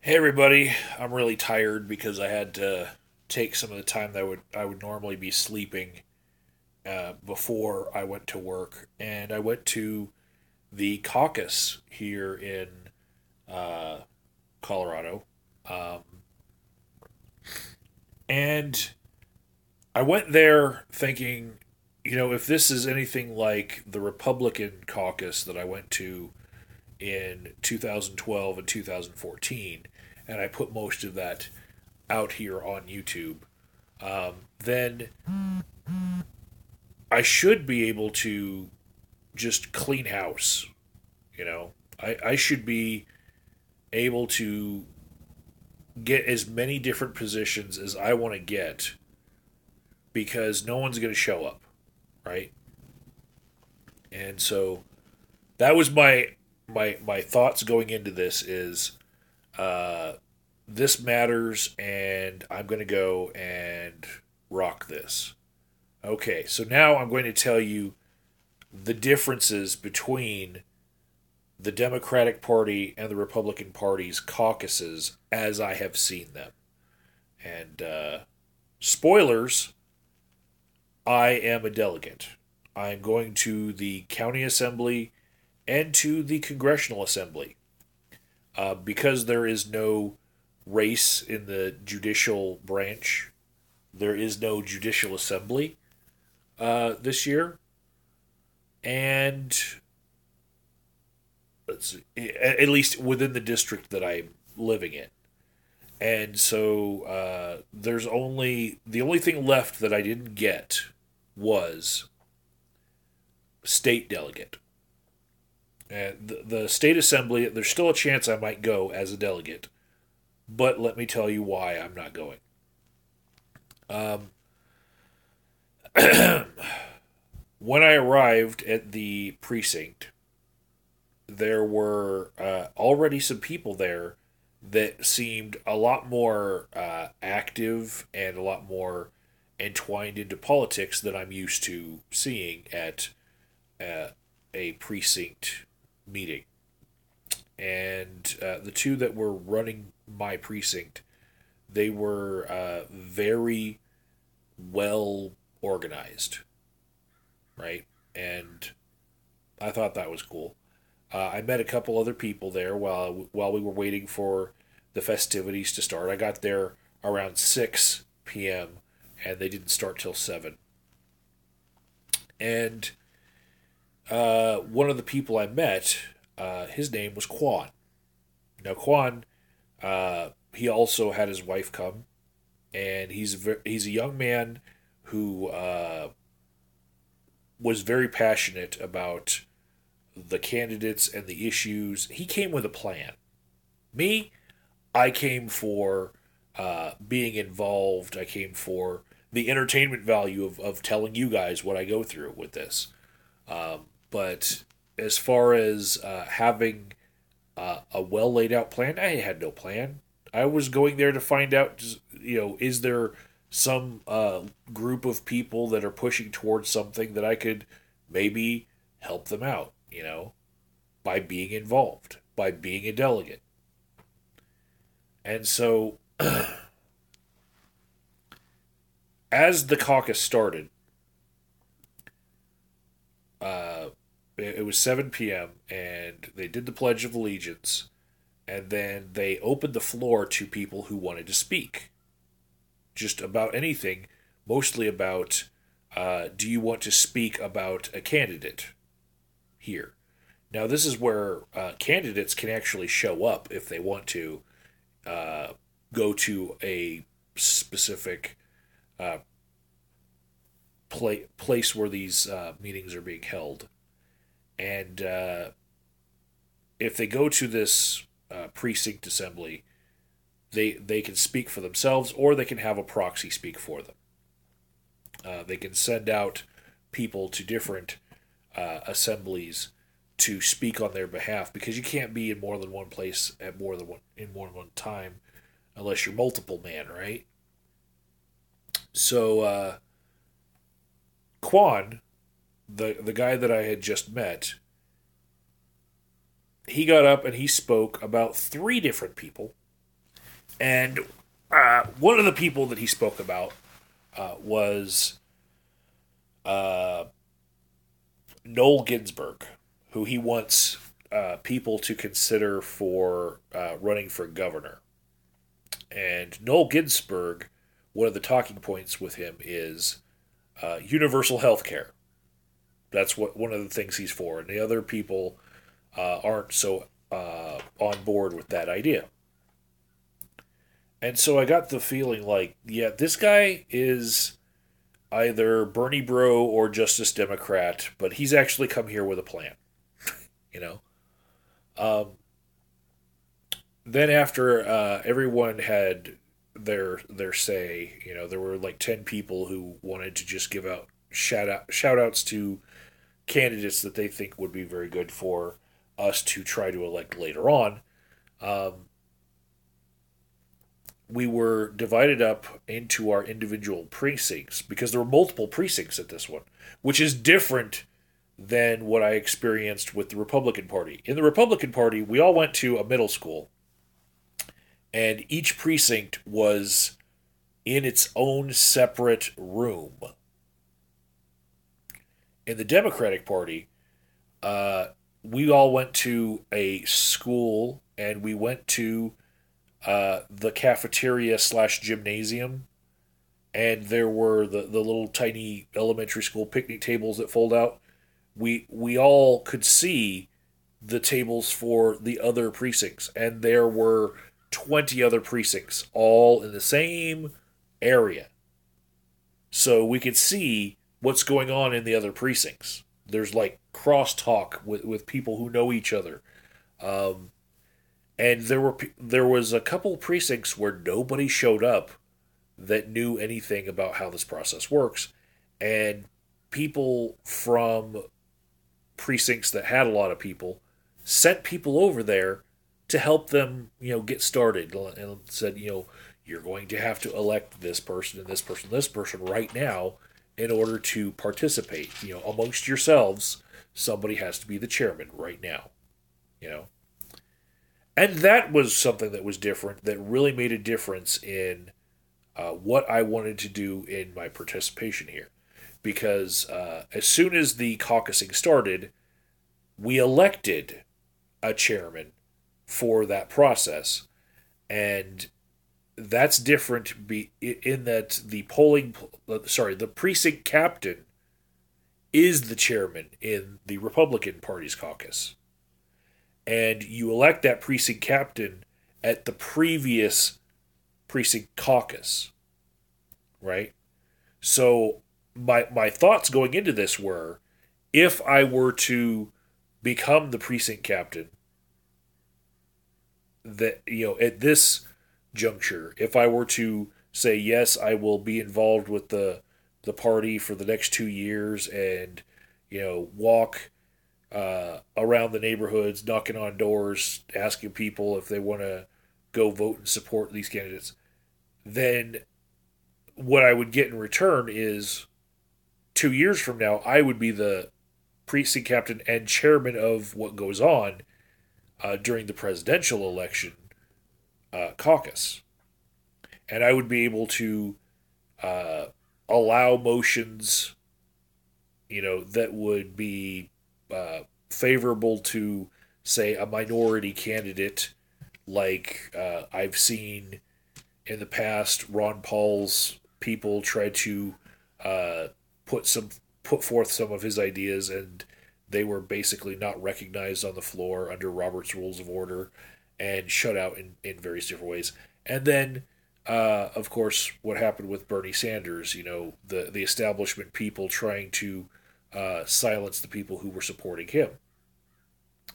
Hey everybody, I'm really tired because I had to take some of the time that I would normally be sleeping before I went to work, and I went to the caucus here in uh, Colorado, um, and I went there thinking, if this is anything like the Republican caucus that I went to in 2012 and 2014, and I put most of that out here on YouTube, then I should be able to just clean house. I should be able to get as many different positions as I want to get because no one's going to show up, right? And so that was my thoughts going into this is uh, this matters, and I'm going to go and rock this. Okay, so now I'm going to tell you the differences between the Democratic Party and the Republican Party's caucuses as I have seen them. And spoilers, I am a delegate. I'm going to the county assembly and to the congressional assembly. Because there is no race in the judicial branch, there is no judicial assembly this year. And let's see, at least within the district that I'm living in. And so the only thing left that I didn't get was state delegate. And the state assembly, there's still a chance I might go as a delegate, but let me tell you why I'm not going. Um, when I arrived at the precinct, there were already some people there that seemed a lot more active and a lot more entwined into politics than I'm used to seeing at uh, a precinct meeting. And the two that were running my precinct, they were very well organized, right? And I thought that was cool. I met a couple other people there while we were waiting for the festivities to start. I got there around 6 p.m. and they didn't start till 7. And one of the people I met, his name was Quan. Now Quan, he also had his wife come, and he's a young man who was very passionate about the candidates and the issues. He came with a plan. Me, I came for being involved. I came for the entertainment value of telling you guys what I go through with this. But as far as having a well laid out plan, I had no plan. I was going there to find out, is there some group of people that are pushing towards something that I could maybe help them out, by being involved, by being a delegate. And so, as the caucus started, uh, it was 7 p.m., and they did the Pledge of Allegiance, and then they opened the floor to people who wanted to speak. Just about anything, mostly about do you want to speak about a candidate here? Now, this is where candidates can actually show up if they want to uh, go to a specific uh, place where these meetings are being held. And if they go to this precinct assembly, they can speak for themselves, or they can have a proxy speak for them. They can send out people to different assemblies to speak on their behalf, because you can't be in more than one place at more than one time unless you're multiple man, right? So Quan, the guy that I had just met, he got up and he spoke about three different people, And one of the people that he spoke about was uh, Noel Ginsburg, who he wants people to consider for running for governor. And Noel Ginsburg, one of the talking points with him is universal health care. That's what one of the things he's for, and the other people aren't so on board with that idea. And so I got the feeling like, yeah, this guy is either Bernie Bro or Justice Democrat, but he's actually come here with a plan. You know. Um, then after everyone had their say, there were like 10 people who wanted to just give out shout outs to candidates that they think would be very good for us to try to elect later on. Um, we were divided up into our individual precincts because there were multiple precincts at this one, which is different than what I experienced with the Republican Party. In the Republican Party, we all went to a middle school, and each precinct was in its own separate room. In the Democratic Party, uh, we all went to a school and we went to the cafeteria slash gymnasium, and there were the little tiny elementary school picnic tables that fold out. We all could see the tables for the other precincts, and there were 20 other precincts all in the same area. So we could see what's going on in the other precincts. There's like crosstalk with people who know each other. Um, and there was a couple precincts where nobody showed up that knew anything about how this process works, and people from precincts that had a lot of people sent people over there to help them, get started, and said, you're going to have to elect this person and this person and this person right now in order to participate. Amongst yourselves, somebody has to be the chairman right now. You know, and that was something that was different, that really made a difference in what I wanted to do in my participation here. Because as soon as the caucusing started, we elected a chairman for that process. And that's different in that the precinct captain is the chairman in the Republican Party's caucus. And you elect that precinct captain at the previous precinct caucus, right? So my thoughts going into this were, if I were to become the precinct captain, that at this juncture, if I were to say yes, I will be involved with the party for the next 2 years, and walk around the neighborhoods, knocking on doors, asking people if they want to go vote and support these candidates, then what I would get in return is 2 years from now, I would be the precinct captain and chairman of what goes on during the presidential election caucus. And I would be able to uh, allow motions, that would be favorable to, say, a minority candidate, like I've seen in the past. Ron Paul's people try to uh, put forth some of his ideas, and they were basically not recognized on the floor under Robert's Rules of Order and shut out in various different ways. And then, of course, what happened with Bernie Sanders, the establishment people trying to silence the people who were supporting him.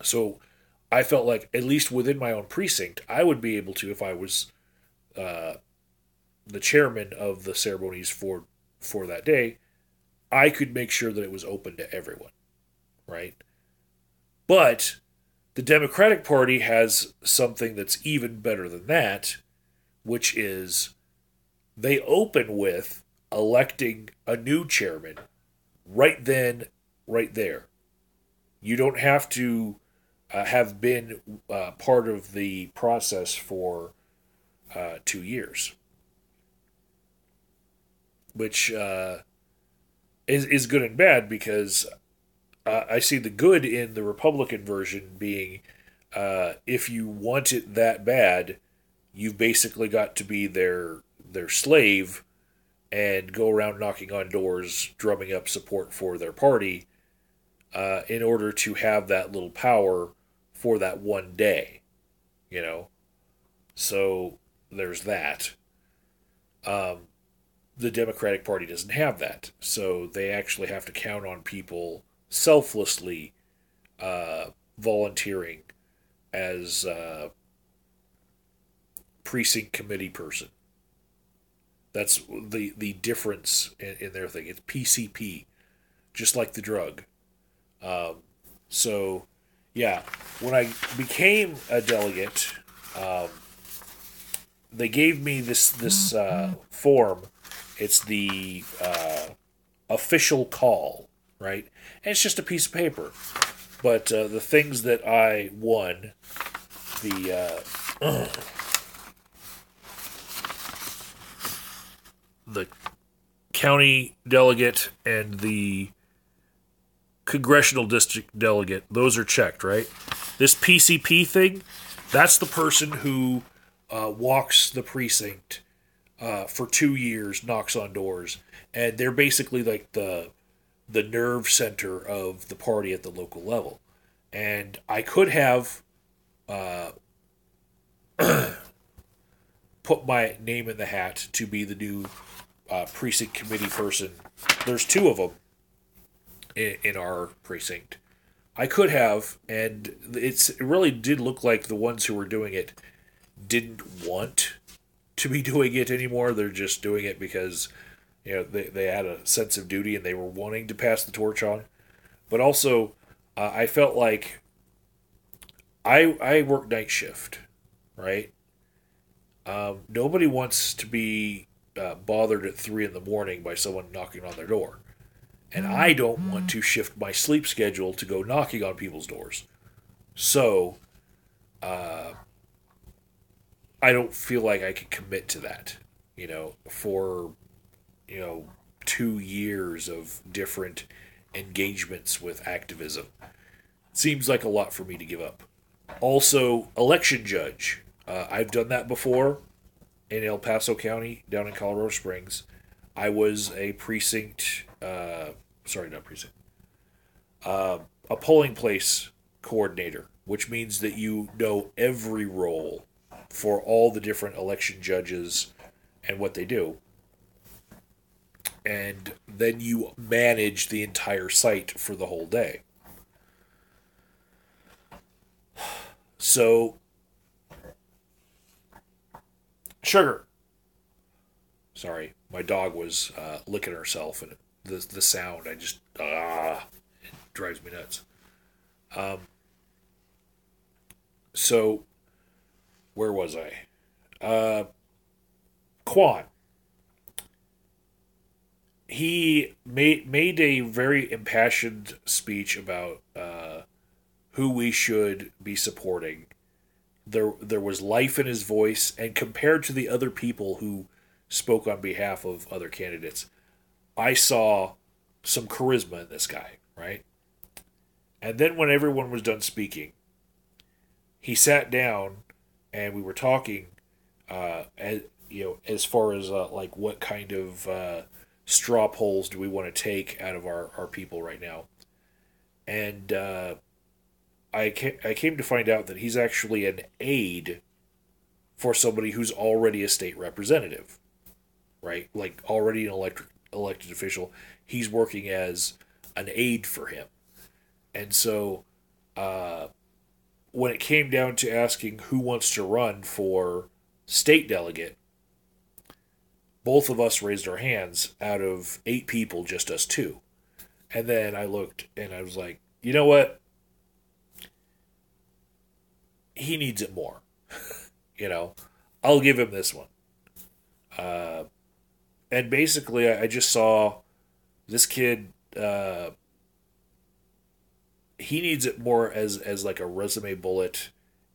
So I felt like, at least within my own precinct, I would be able to, if I was uh, the chairman of the ceremonies for that day, I could make sure that it was open to everyone, right? But the Democratic Party has something that's even better than that, which is they open with electing a new chairman right then, right there. You don't have to have been part of the process for 2 years, which is good and bad because I see the good in the Republican version being if you want it that bad, you've basically got to be their slave and go around knocking on doors, drumming up support for their party in order to have that little power for that one day, you know? So there's that. Um, the Democratic Party doesn't have that. So they actually have to count on people selflessly uh, volunteering as precinct committee person. That's the difference in their thing. It's PCP, just like the drug. Um, so, yeah, when I became a delegate, um, they gave me this form. It's the official call, right? And it's just a piece of paper. But the things that I won, the the county delegate and the congressional district delegate, those are checked, right? This PCP thing, that's the person who walks the precinct for 2 years, knocks on doors, and they're basically like the nerve center of the party at the local level. And I could have uh, put my name in the hat to be the new precinct committee person. There's two of them in our precinct. I could have, and it really did look like the ones who were doing it didn't want to be doing it anymore. They're just doing it because they had a sense of duty and they were wanting to pass the torch on. But also, I felt like I work night shift, right? Nobody wants to be bothered at 3 in the morning by someone knocking on their door, and I don't want to shift my sleep schedule to go knocking on people's doors. So, I don't feel like I can commit to that, for, you know, 2 years of different engagements with activism. Seems like a lot for me to give up. Also, election judge. I've done that before in El Paso County, down in Colorado Springs. I was a precinct, sorry, not precinct, a polling place coordinator, which means that you know every role for all the different election judges and what they do. And then you manage the entire site for the whole day. So, sugar. Sorry, my dog was licking herself, and the sound, I just, it drives me nuts. Um, so, where was I? Quan. He made a very impassioned speech about who we should be supporting. There was life in his voice, and compared to the other people who spoke on behalf of other candidates, I saw some charisma in this guy, right? And then when everyone was done speaking, he sat down and we were talking, as, as far as like what kind of straw polls do we want to take out of our people right now. And I came to find out that he's actually an aide for somebody who's already a state representative, right? Like already an elected official. He's working as an aide for him. And so when it came down to asking who wants to run for state delegate, both of us raised our hands. Out of 8 people, just us two. And then I looked and I was like, you know what? He needs it more. I'll give him this one. Uh, and basically, I just saw this kid. He needs it more as like a resume bullet,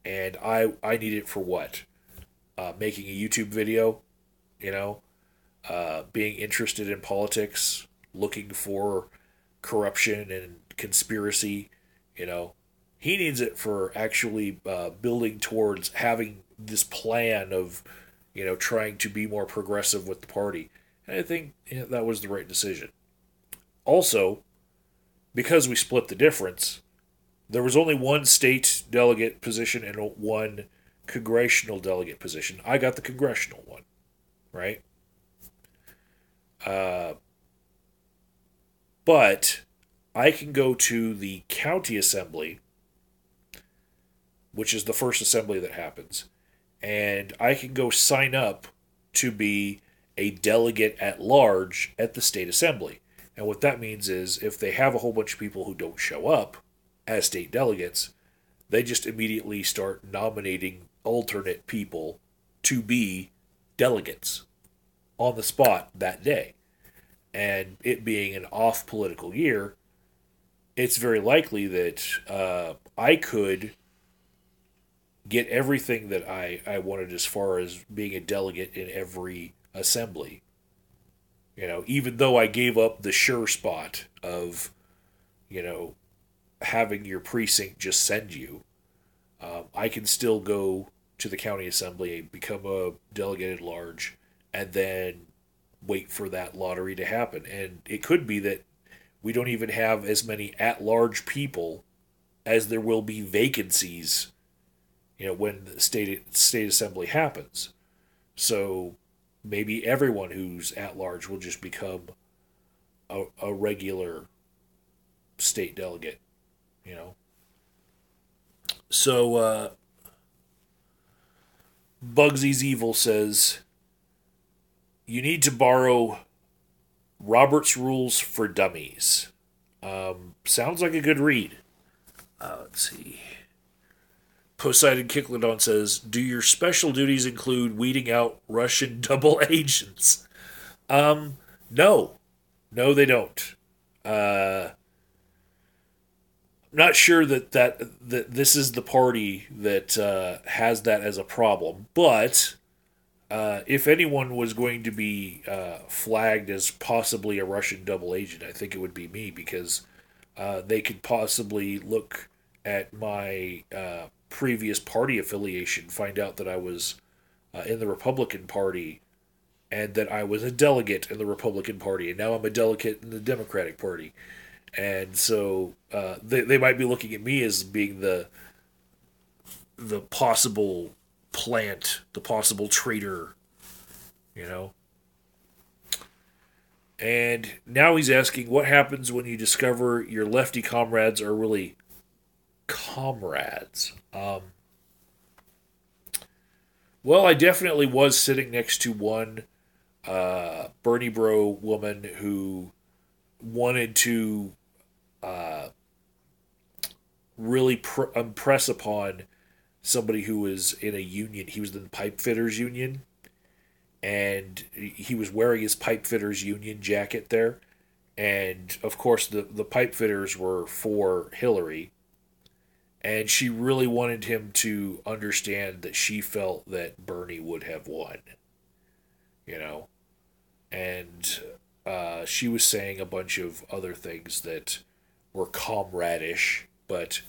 and I need it for what? making a YouTube video, you know, being interested in politics, looking for corruption and conspiracy, you know. He needs it for actually building towards having this plan of, trying to be more progressive with the party. And I think that was the right decision. Also, because we split the difference, there was only one state delegate position and one congressional delegate position. I got the congressional one, right? Uh, but I can go to the county assembly, which is the first assembly that happens, and I can go sign up to be a delegate at large at the state assembly. And what that means is if they have a whole bunch of people who don't show up as state delegates, they just immediately start nominating alternate people to be delegates on the spot that day. And it being an off political year, it's very likely that I could get everything that I wanted as far as being a delegate in every assembly. Even though I gave up the sure spot of, you know, having your precinct just send you, I can still go to the county assembly, become a delegate at large, and then wait for that lottery to happen. And it could be that we don't even have as many at large people as there will be vacancies, when the state assembly happens. So maybe everyone who's at large will just become a regular state delegate, you know. So Bugsy's Evil says you need to borrow Robert's Rules for Dummies. Sounds like a good read. Let's see. Poseidon Kicklodon says, do your special duties include weeding out Russian double agents? No. No, they don't. Not sure that this is the party that has that as a problem, but if anyone was going to be flagged as possibly a Russian double agent, I think it would be me, because they could possibly look at my previous party affiliation, find out that I was in the Republican Party, and that I was a delegate in the Republican Party, and now I'm a delegate in the Democratic Party. And so they might be looking at me as being the possible plant, the possible traitor, you know. And now he's asking, what happens when you discover your lefty comrades are really comrades? Well, I definitely was sitting next to one Bernie Bro woman who wanted to really impress upon somebody who was in a union. He was in the pipe fitters union, and he was wearing his pipe fitters union jacket there. And of course, the pipe fitters were for Hillary, and she really wanted him to understand that she felt that Bernie would have won, you know. And she was saying a bunch of other things that were comrade-ish, but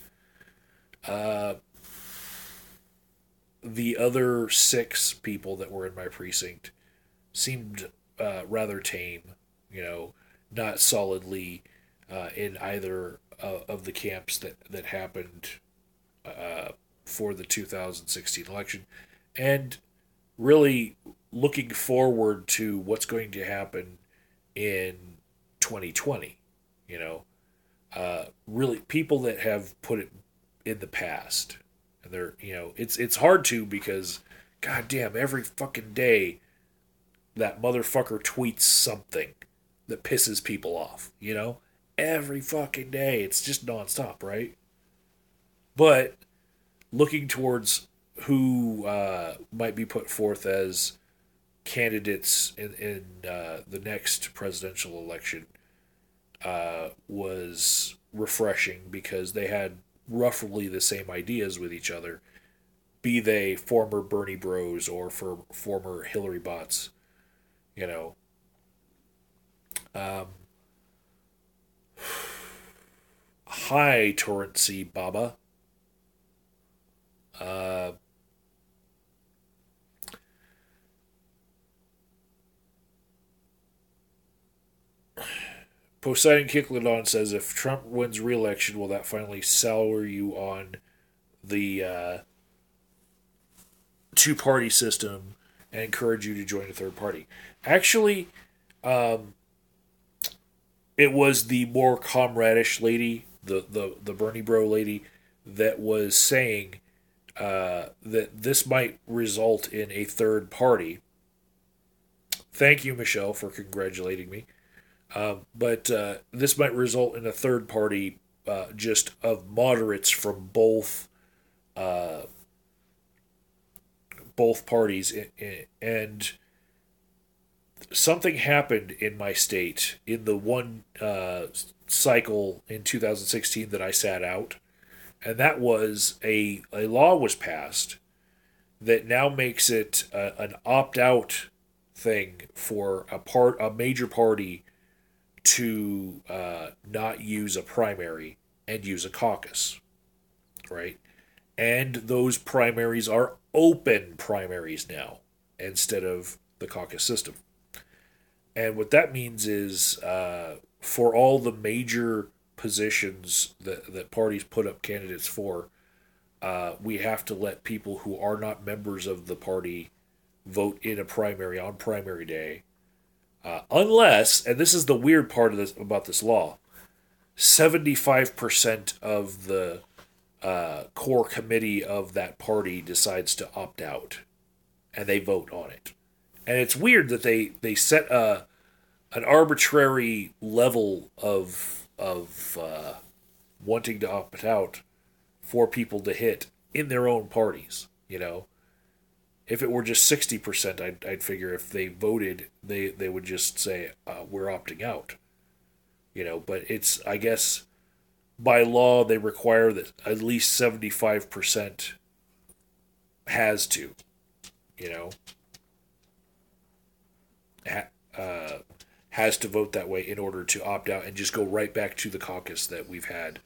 the other 6 people that were in my precinct seemed rather tame, not solidly in either of the camps that happened for the 2016 election, and really looking forward to what's going to happen in 2020. Really people that have put it in the past, and they're it's hard to, because goddamn, every fucking day that motherfucker tweets something that pisses people off. Every fucking day, it's just nonstop, right? But looking towards who might be put forth as candidates in the next presidential election was refreshing, because they had roughly the same ideas with each other, be they former Bernie Bros or for former Hillary bots. You know, um, hi Torrency Baba. Uh, Poseidon Kicklidon says, if Trump wins re-election, will that finally sour you on the two-party system and encourage you to join a third party? Actually, um, it was the more comradish lady, the Bernie Bro lady, that was saying that this might result in a third party. Thank you, Michelle, for congratulating me. But this might result in a third party, just of moderates from uh, both parties, and something happened in my state in the one cycle in 2016 that I sat out, and that was a law was passed that now makes it an opt out thing for a major party to not use a primary and use a caucus, right? And those primaries are open primaries now instead of the caucus system. And what that means is for all the major positions that parties put up candidates for, we have to let people who are not members of the party vote in a primary on primary day. Unless, and this is the weird part of this about this law, 75% of the core committee of that party decides to opt out, and they vote on it. And it's weird that they set an arbitrary level of wanting to opt out for people to hit in their own parties. You know, if it were just 60%, I'd figure if they voted, they would just say we're opting out. You know, but it's, I guess, by law they require that at least 75% has to. You know, has to vote that way in order to opt out and just go right back to the caucus that we've had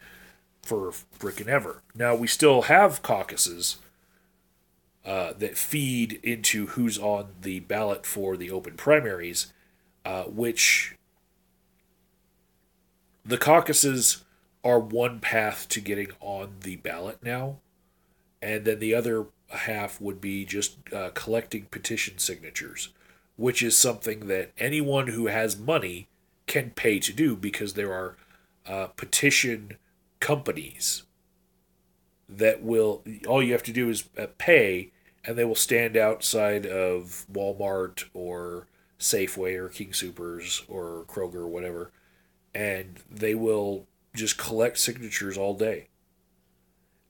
for frickin' ever. Now, we still have caucuses that feed into who's on the ballot for the open primaries, which the caucuses are one path to getting on the ballot now, and then the other half would be just collecting petition signatures, which is something that anyone who has money can pay to do because there are petition companies that will, all you have to do is pay, and they will stand outside of Walmart or Safeway or King Soopers or Kroger or whatever, and they will just collect signatures all day.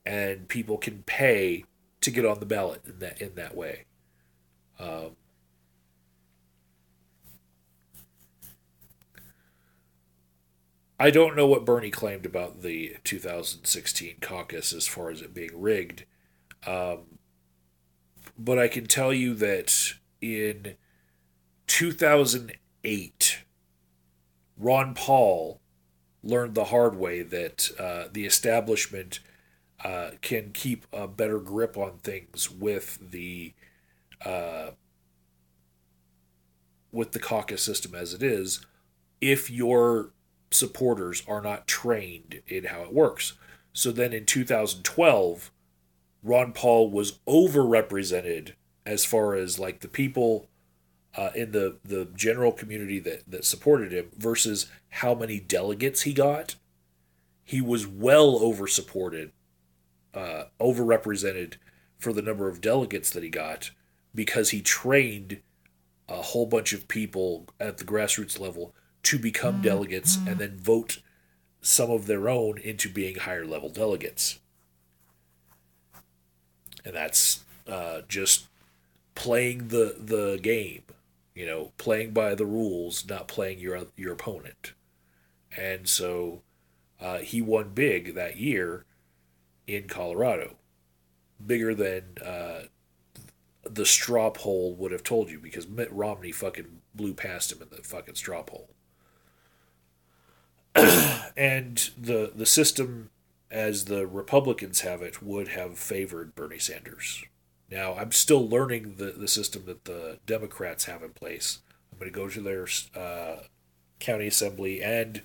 And people can pay to get on the ballot in that way. Um, I don't know what Bernie claimed about the 2016 caucus as far as it being rigged, um, but I can tell you that in 2008, Ron Paul learned the hard way that the establishment can keep a better grip on things uh, with the caucus system as it is, if your supporters are not trained in how it works. So then in 2012, Ron Paul was overrepresented as far as like the people in the general community that supported him versus how many delegates he got. He was well over supported, overrepresented for the number of delegates that he got because he trained a whole bunch of people at the grassroots level to become delegates and then vote some of their own into being higher level delegates. And that's just playing the game, you know, playing by the rules, not playing your opponent. And so he won big that year in Colorado. bigger than the straw poll would have told you, because Mitt Romney fucking blew past him in the fucking straw poll. And the system, as the Republicans have it, would have favored Bernie Sanders. Now, I'm still learning the system that the Democrats have in place. I'm going to go to their county assembly and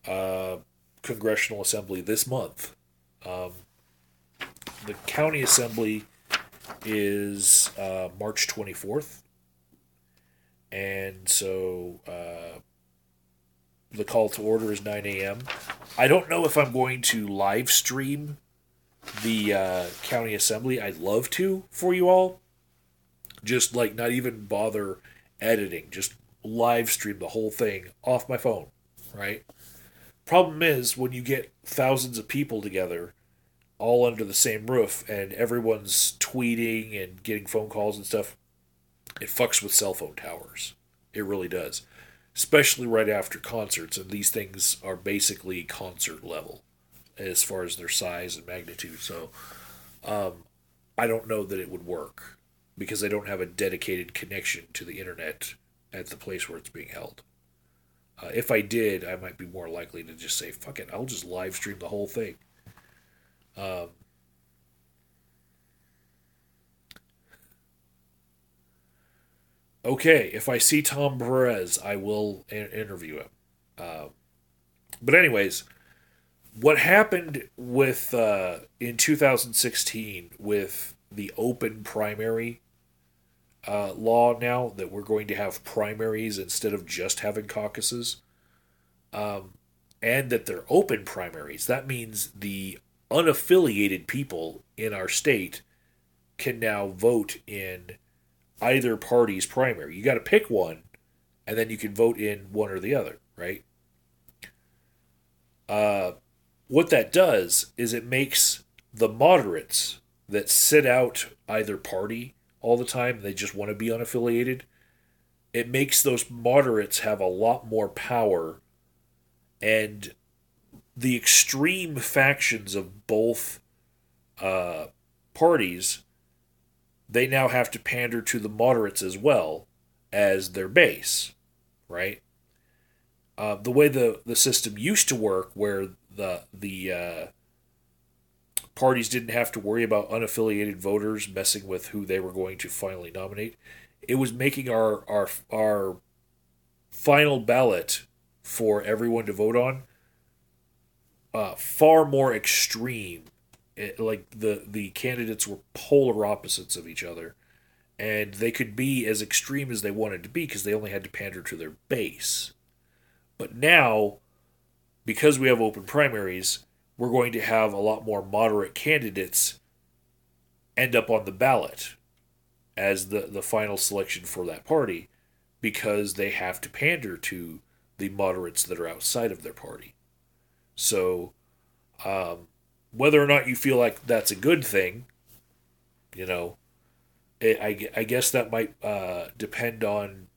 uh, congressional assembly this month. Um, the county assembly is March 24th. And so the call to order is 9 a.m. I don't know if I'm going to live stream the county assembly. I'd love to for you all. Just like not even bother editing. Just live stream the whole thing off my phone, right? Problem is, when you get thousands of people together, all under the same roof, and everyone's tweeting and getting phone calls and stuff, it fucks with cell phone towers. It really does. Especially right after concerts, and these things are basically concert level as far as their size and magnitude. So I don't know that it would work because I don't have a dedicated connection to the internet at the place where it's being held. If I did, I might be more likely to just say, fuck it, I'll just live stream the whole thing. Um, okay, if I see Tom Perez, I will interview him. Uh, but, anyways, what happened with in 2016 with the open primary law now that we're going to have primaries instead of just having caucuses, um, and that they're open primaries. That means the unaffiliated people in our state can now vote in either party's primary. You got to pick one, and then you can vote in one or the other, right? Uh, what that does is it makes the moderates that sit out either party all the time, they just want to be unaffiliated, it makes those moderates have a lot more power, and the extreme factions of both uh, parties, they now have to pander to the moderates as well as their base, right? The way the system used to work, where the parties didn't have to worry about unaffiliated voters messing with who they were going to finally nominate, it was making our final ballot for everyone to vote on far more extreme. Like the candidates were polar opposites of each other, and they could be as extreme as they wanted to be because they only had to pander to their base. But now, because we have open primaries, we're going to have a lot more moderate candidates end up on the ballot as the final selection for that party, because they have to pander to the moderates that are outside of their party. So, um, whether or not you feel like that's a good thing, you know, I guess that might depend on,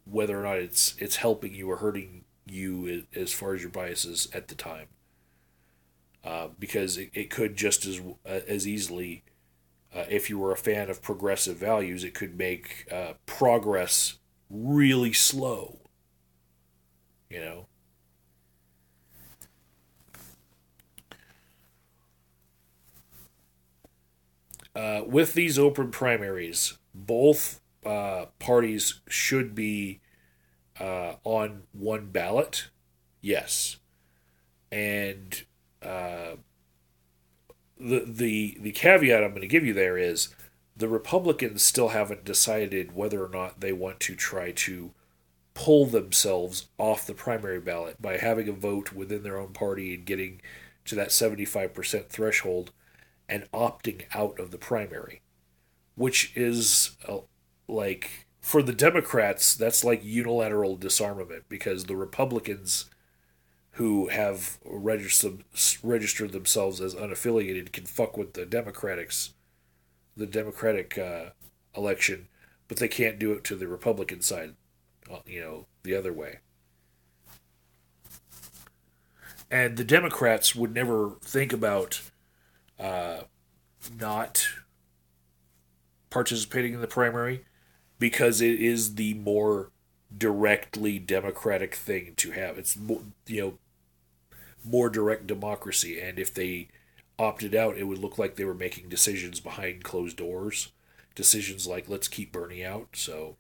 whether or not it's helping you or hurting you as far as your biases at the time. Because it could just as easily, if you were a fan of progressive values, it could make progress really slow. You know, with these open primaries, both parties should be on one ballot. Yes, and uh, the caveat I'm going to give you there is the Republicans still haven't decided whether or not they want to try to pull themselves off the primary ballot by having a vote within their own party and getting to that 75% threshold and opting out of the primary, which is like, for the Democrats, that's like unilateral disarmament, because the Republicans who have registered themselves as unaffiliated can fuck with the Democratic election, but they can't do it to the Republican side, the other way. And the Democrats would never think about not participating in the primary because it is the more directly democratic thing to have. It's more direct democracy, and if they opted out, it would look like they were making decisions behind closed doors. Decisions like let's keep Bernie out. So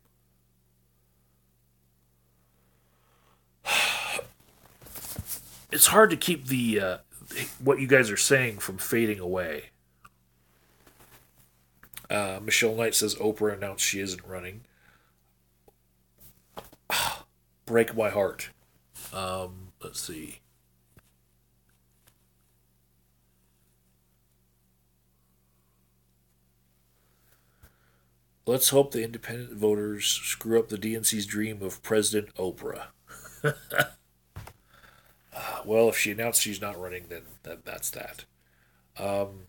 it's hard to keep the what you guys are saying from fading away. Michelle Knight says Oprah announced she isn't running. Break my heart. Let's see. Let's hope the independent voters screw up the DNC's dream of President Oprah. Well, if she announced she's not running, then that's that. Um,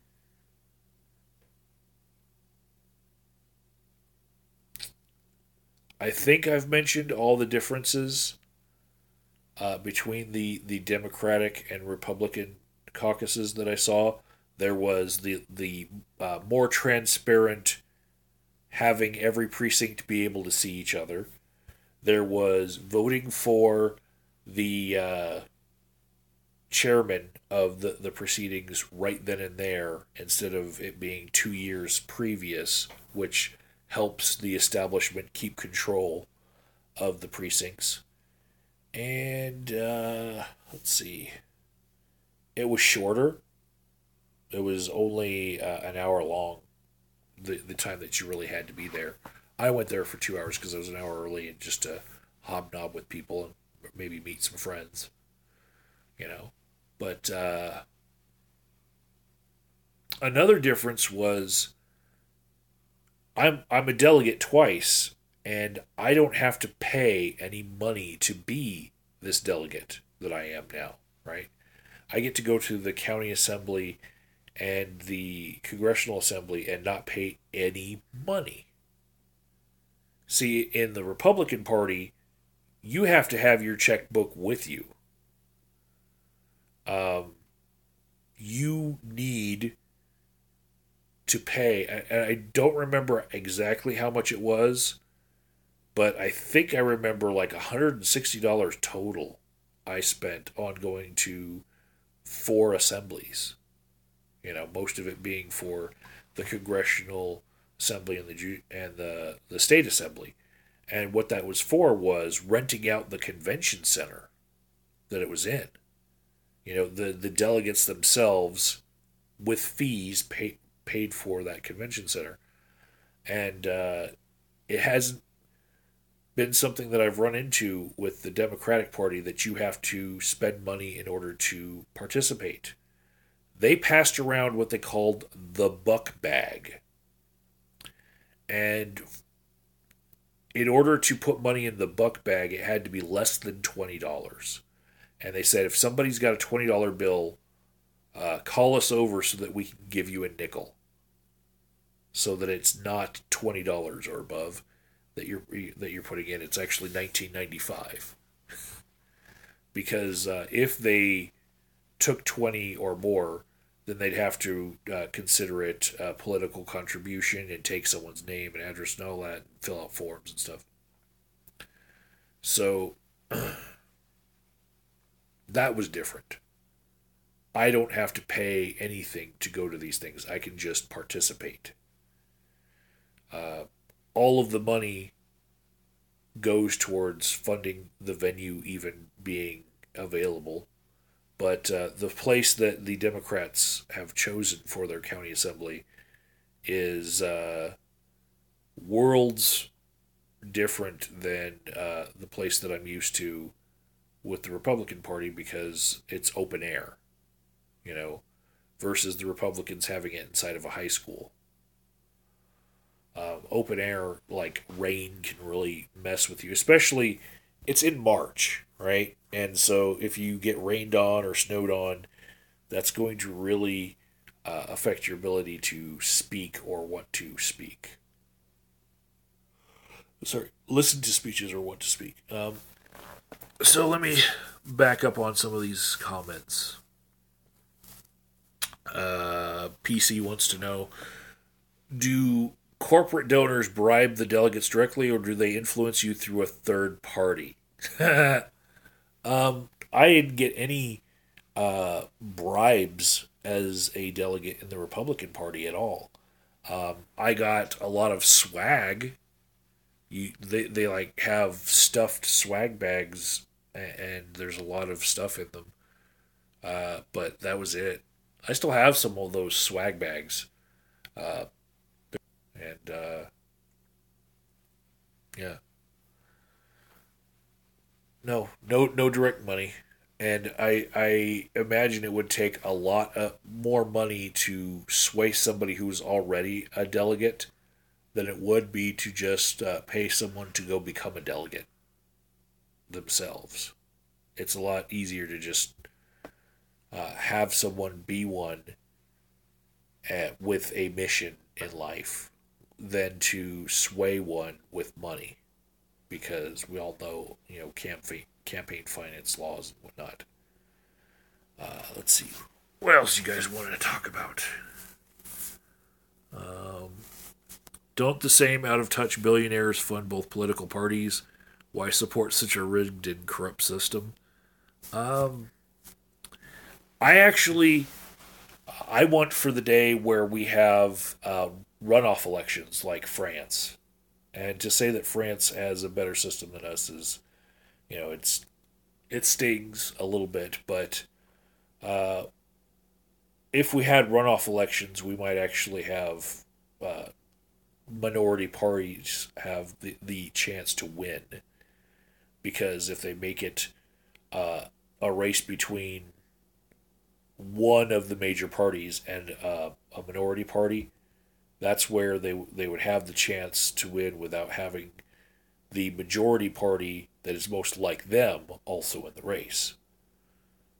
I think I've mentioned all the differences between the Democratic and Republican caucuses that I saw. There was the more transparent, having every precinct be able to see each other. There was voting for the chairman of the proceedings right then and there instead of it being 2 years previous, which helps the establishment keep control of the precincts. And let's see, it was shorter. It was only an hour long, the time that you really had to be there. I went there for 2 hours because I was an hour early and just to hobnob with people and maybe meet some friends, you know. But another difference was I'm a delegate twice, and I don't have to pay any money to be this delegate that I am now, right? I get to go to the county assembly and the congressional assembly and not pay any money. See, in the Republican Party, you have to have your checkbook with you. Um, you need to pay. I don't remember exactly how much it was, but I think I remember like $160 total I spent on going to 4 assemblies. Most of it being for the congressional assembly and the state assembly. And what that was for was renting out the convention center that it was in. The delegates themselves with fees paid for that convention center. And it hasn't been something that I've run into with the Democratic Party that you have to spend money in order to participate. They passed around what they called the buck bag. And in order to put money in the buck bag, it had to be less than $20. And they said if somebody's got a $20 bill, call us over so that we can give you a nickel. So that it's not $20 or above that you're putting in. It's actually $19.95. Because if they took 20 or more, then they'd have to consider it a political contribution and take someone's name and address and all that and fill out forms and stuff. So that was different. I don't have to pay anything to go to these things. I can just participate. All of the money goes towards funding the venue even being available. But the place that the Democrats have chosen for their county assembly is worlds different than the place that I'm used to with the Republican Party because it's open air, versus the Republicans having it inside of a high school. Open air, like rain, can really mess with you, especially it's in March, right? And so if you get rained on or snowed on, that's going to really affect your ability to speak or want to speak. Sorry, listen to speeches or want to speak. So let me back up on some of these comments. PC wants to know: do corporate donors bribe the delegates directly, or do they influence you through a third party? I didn't get any bribes as a delegate in the Republican Party at all. I got a lot of swag. They like have stuffed swag bags, and there's a lot of stuff in them. But that was it. I still have some of those swag bags, and yeah, no direct money. And I imagine it would take a lot more money to sway somebody who's already a delegate than it would be to just pay someone to go become a delegate themselves. It's a lot easier to just have someone be one with a mission in life than to sway one with money, because we all know, campaign finance laws and whatnot. Let's see, what else you guys wanted to talk about? Don't the same out of touch billionaires fund both political parties? Why support such a rigged and corrupt system? Um, I actually I want for the day where we have runoff elections like France, and to say that France has a better system than us is, it stings a little bit, but uh, if we had runoff elections, we might actually have uh, minority parties have the chance to win, because if they make it uh, a race between one of the major parties and a minority party, that's where they would have the chance to win without having the majority party that is most like them also in the race.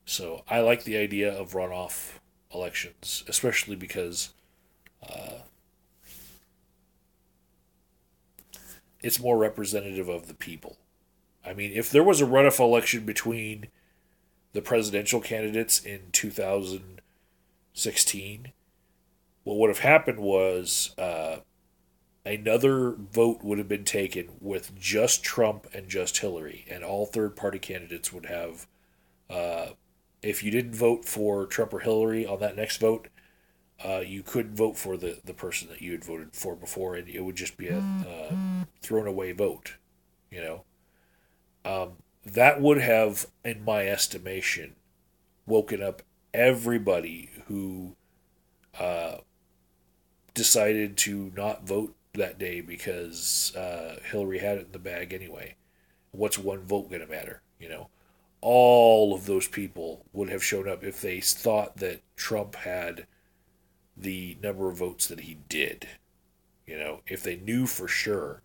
So I like the idea of runoff elections, especially because it's more representative of the people. I mean, if there was a runoff election between the presidential candidates in 2016, what would have happened was another vote would have been taken with just Trump and just Hillary, and all third party candidates would have. Uh, if you didn't vote for Trump or Hillary on that next vote, you couldn't vote for the person that you had voted for before, and it would just be a thrown away vote. You know, that would have, in my estimation, woken up everybody who uh, decided to not vote that day because Hillary had it in the bag anyway. What's one vote going to matter? All of those people would have shown up if they thought that Trump had the number of votes that he did. If they knew for sure,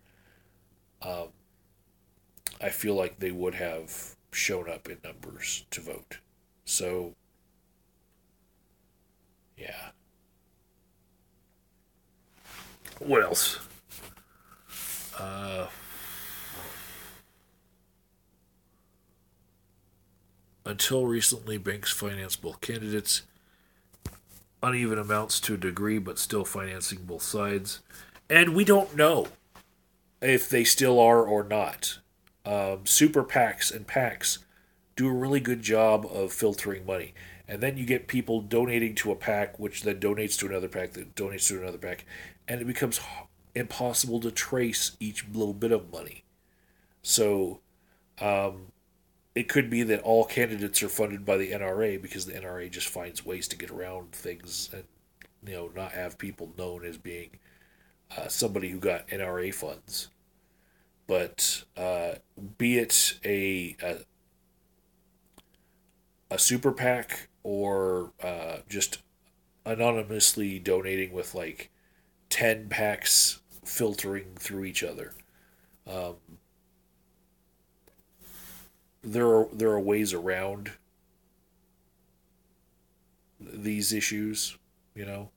um, I feel like they would have shown up in numbers to vote. So, yeah. What else? Uh, until recently, banks financed both candidates, uneven amounts to a degree, but still financing both sides. And we don't know if they still are or not. Super PACs and PACs do a really good job of filtering money. And then you get people donating to a PAC, which then donates to another PAC, that donates to another PAC. And it becomes impossible to trace each little bit of money. So it could be that all candidates are funded by the NRA because the NRA just finds ways to get around things and not have people known as being somebody who got NRA funds. But be it a super PAC or just anonymously donating with like 10 PACs filtering through each other, um, there are ways around these issues. You know,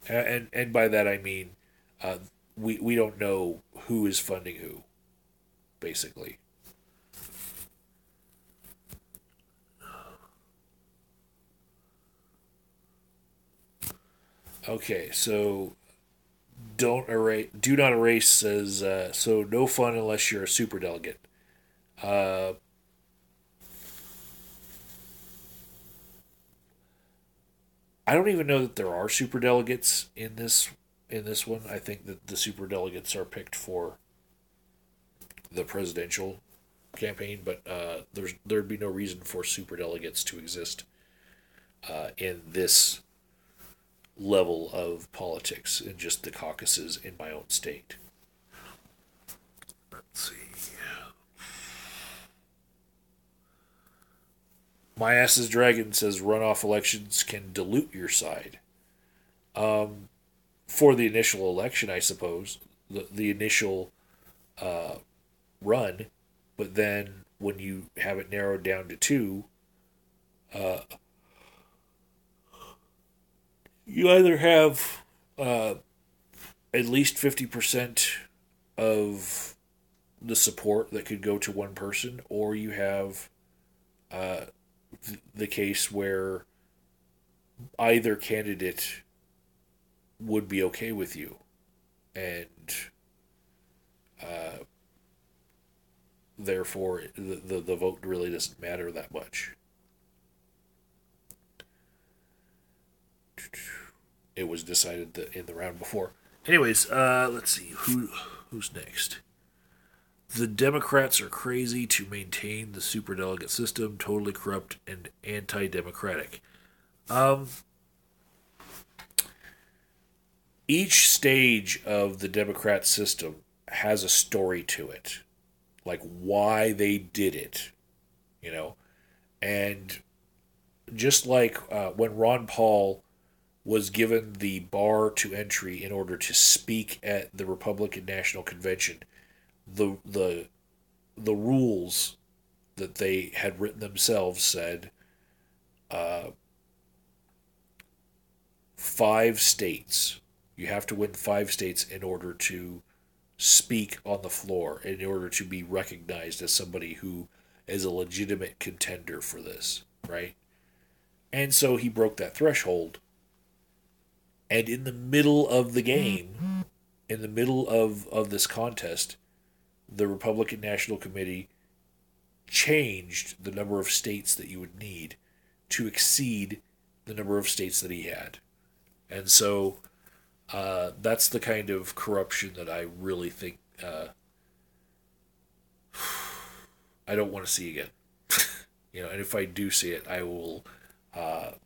and by that I mean uh, we don't know who is funding who, basically. Okay, so do not erase says so no fun unless you're a super delegate. Uh, I don't even know that there are super delegates in this one. I think that the super delegates are picked for the presidential campaign, but there'd be no reason for super delegates to exist in this level of politics in just the caucuses in my own state. Let's see. My ass is dragon says runoff elections can dilute your side. For the initial election, I suppose the initial run, but then when you have it narrowed down to two, uh, you either have at least 50% of the support that could go to one person, or you have the case where either candidate would be okay with you, and uh, therefore the vote really doesn't matter that much. It was decided that in the round before. Anyways, let's see who's next. The Democrats are crazy to maintain the superdelegate system, totally corrupt and anti-democratic. Um, each stage of the Democrat system has a story to it, like why they did it, you know, and just like when Ron Paul was given the bar to entry in order to speak at the Republican National Convention, the the the rules that they had written themselves said uh, 5 states. You have to win 5 states in order to speak on the floor, in order to be recognized as somebody who is a legitimate contender for this, right? And so he broke that threshold. And in the middle of the game, in the middle of this contest, the Republican National Committee changed the number of states that you would need to exceed the number of states that he had. And so that's the kind of corruption that I really think I don't want to see again. And if I do see it, I will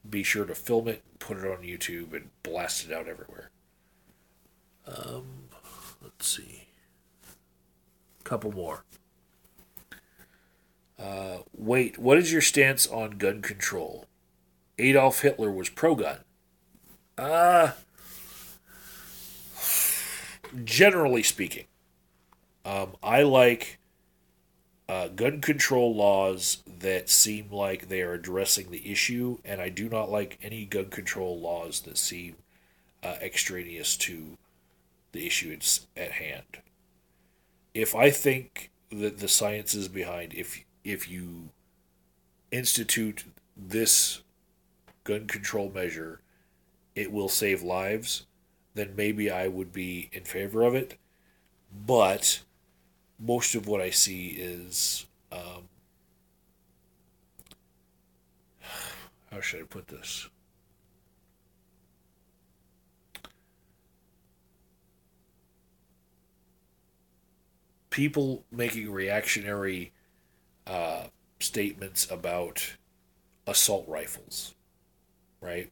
be sure to film it, put it on YouTube, and blast it out everywhere. Um, let's see. A couple more. Wait, what is your stance on gun control? Adolf Hitler was pro-gun. Uh, Generally speaking, I like gun control laws that seem like they are addressing the issue, and I do not like any gun control laws that seem extraneous to the issue at hand. If I think that the science is behind, if you institute this gun control measure, it will save lives, then maybe I would be in favor of it. But most of what I see is, how should I put this? People making reactionary statements about assault rifles, right?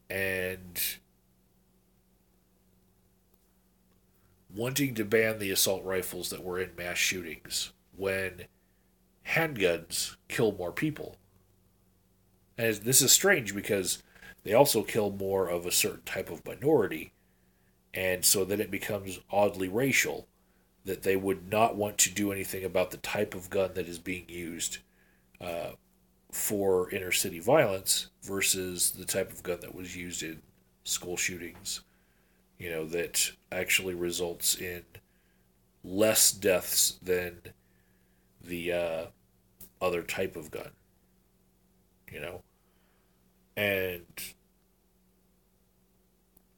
And wanting to ban the assault rifles that were in mass shootings when handguns kill more people. And this is strange because they also kill more of a certain type of minority, and so then it becomes oddly racial that they would not want to do anything about the type of gun that is being used uh, for inner city violence versus the type of gun that was used in school shootings, that actually results in less deaths than the other type of gun, you know? And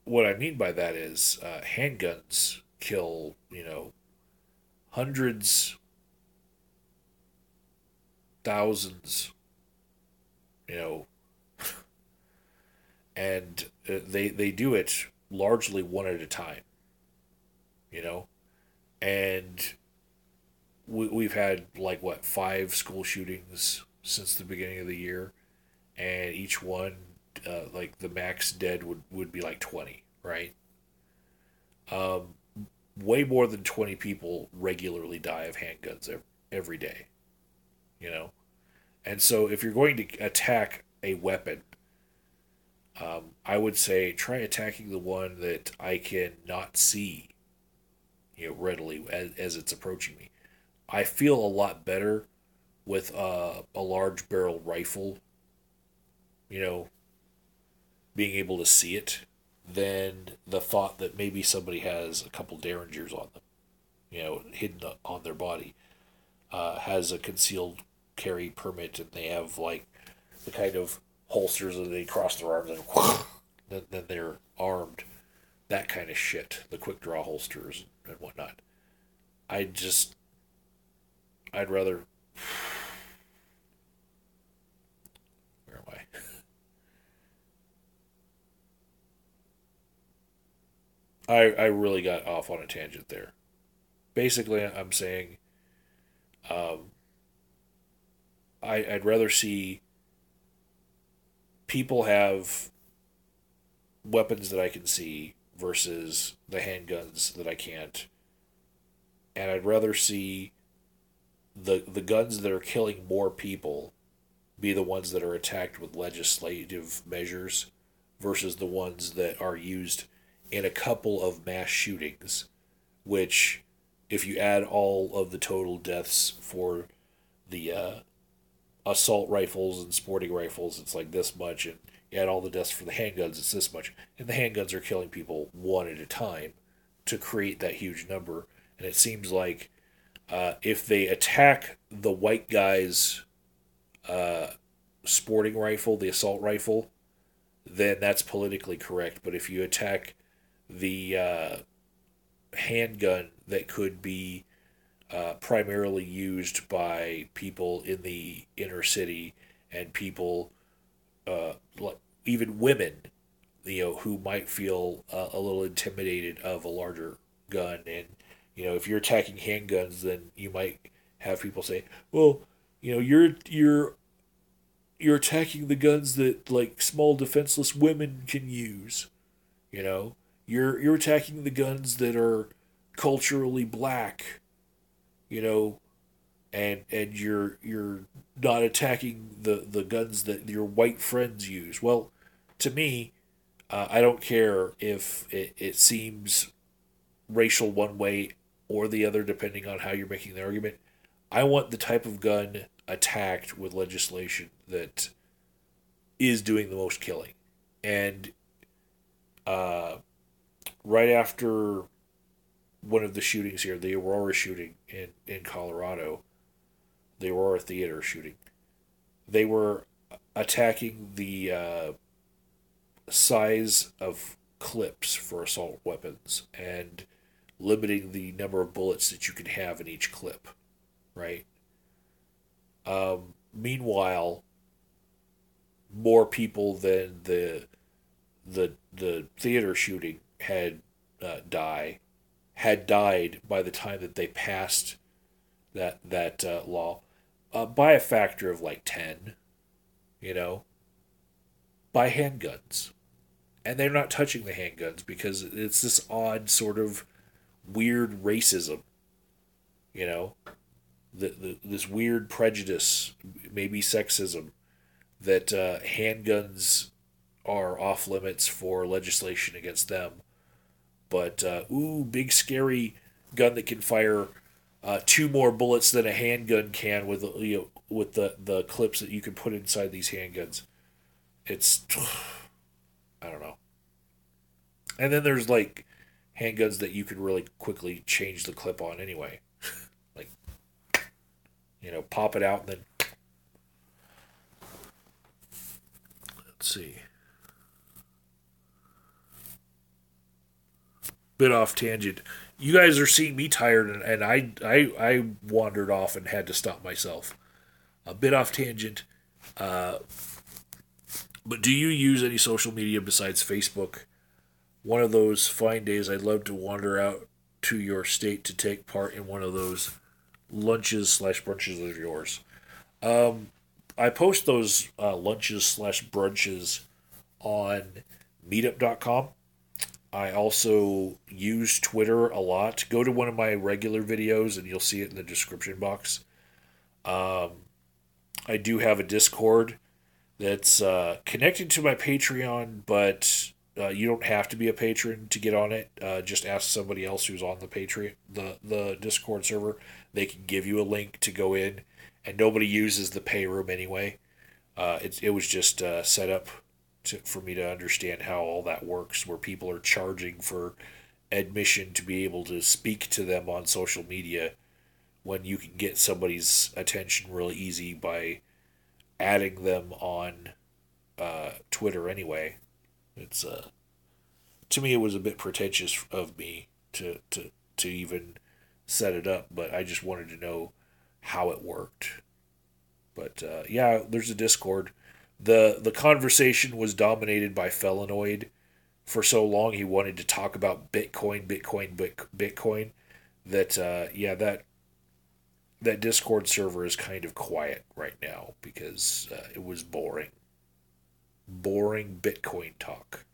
what I mean by that is handguns kill, hundreds, thousands, you know, and they do it largely one at a time, you know, and we've had like what 5 school shootings since the beginning of the year, and each one, like the max dead would be like 20, right? Um, Way more than 20 people regularly die of handguns every day, you know. And so if you're going to attack a weapon, I would say try attacking the one that I can not see, readily as it's approaching me. I feel a lot better with a large barrel rifle, you know, being able to see it than the thought that maybe somebody has a couple derringers on them, hidden on their body, has a concealed carry permit, and they have like the kind of holsters that they cross their arms and then they're armed. That kind of shit, the quick draw holsters and whatnot. I just, I'd rather. Where am I really got off on a tangent there. Basically, I'm saying um, I'd rather see people have weapons that I can see versus the handguns that I can't. And I'd rather see the guns that are killing more people be the ones that are attacked with legislative measures versus the ones that are used in a couple of mass shootings, which, if you add all of the total deaths for the assault rifles and sporting rifles, it's like this much, and you add all the deaths for the handguns, it's this much. And the handguns are killing people one at a time to create that huge number. And it seems like if they attack the white guy's uh, sporting rifle, the assault rifle, then that's politically correct. But if you attack the handgun that could be primarily used by people in the inner city and people, even women, who might feel a little intimidated of a larger gun. And, if you're attacking handguns, then you might have people say, well, you're attacking the guns that like small defenseless women can use. You know, you're attacking the guns that are culturally black. You know, and you're not attacking the guns that your white friends use. Well, to me, I don't care if it seems racial one way or the other, depending on how you're making the argument. I want the type of gun attacked with legislation that is doing the most killing. And uh, right after one of the shootings here, the Aurora shooting in Colorado, the Aurora Theater shooting, they were attacking the size of clips for assault weapons and limiting the number of bullets that you can have in each clip, right? Meanwhile, more people than the theater shooting had died by the time that they passed that law, by a factor of like 10, you know, by handguns. And they're not touching the handguns because it's this odd sort of weird racism, you know, this weird prejudice, maybe sexism, that handguns are off limits for legislation against them. But big scary gun that can fire 2 more bullets than a handgun can with with the clips that you can put inside these handguns. It's I don't know. And then there's like handguns that you could really quickly change the clip on anyway. Like, pop it out and then. Let's see. Bit off tangent. You guys are seeing me tired, and I wandered off and had to stop myself. A bit off tangent. But do you use any social media besides Facebook? One of those fine days, I'd love to wander out to your state to take part in one of those lunches/brunches of yours. I post those lunches/brunches on meetup.com. I also use Twitter a lot. Go to one of my regular videos and you'll see it in the description box. I do have a Discord that's connected to my Patreon, but you don't have to be a patron to get on it. Just ask somebody else who's on the Patreon, the Discord server. They can give you a link to go in, and nobody uses the pay room anyway. It was just set up for me to understand how all that works, where people are charging for admission to be able to speak to them on social media, when you can get somebody's attention really easy by adding them on Twitter anyway. It's to me, it was a bit pretentious of me to even set it up, but I just wanted to know how it worked. But yeah, there's a Discord. The conversation was dominated by Felinoid. For so long, he wanted to talk about Bitcoin, that yeah, that Discord server is kind of quiet right now because it was boring. Boring Bitcoin talk.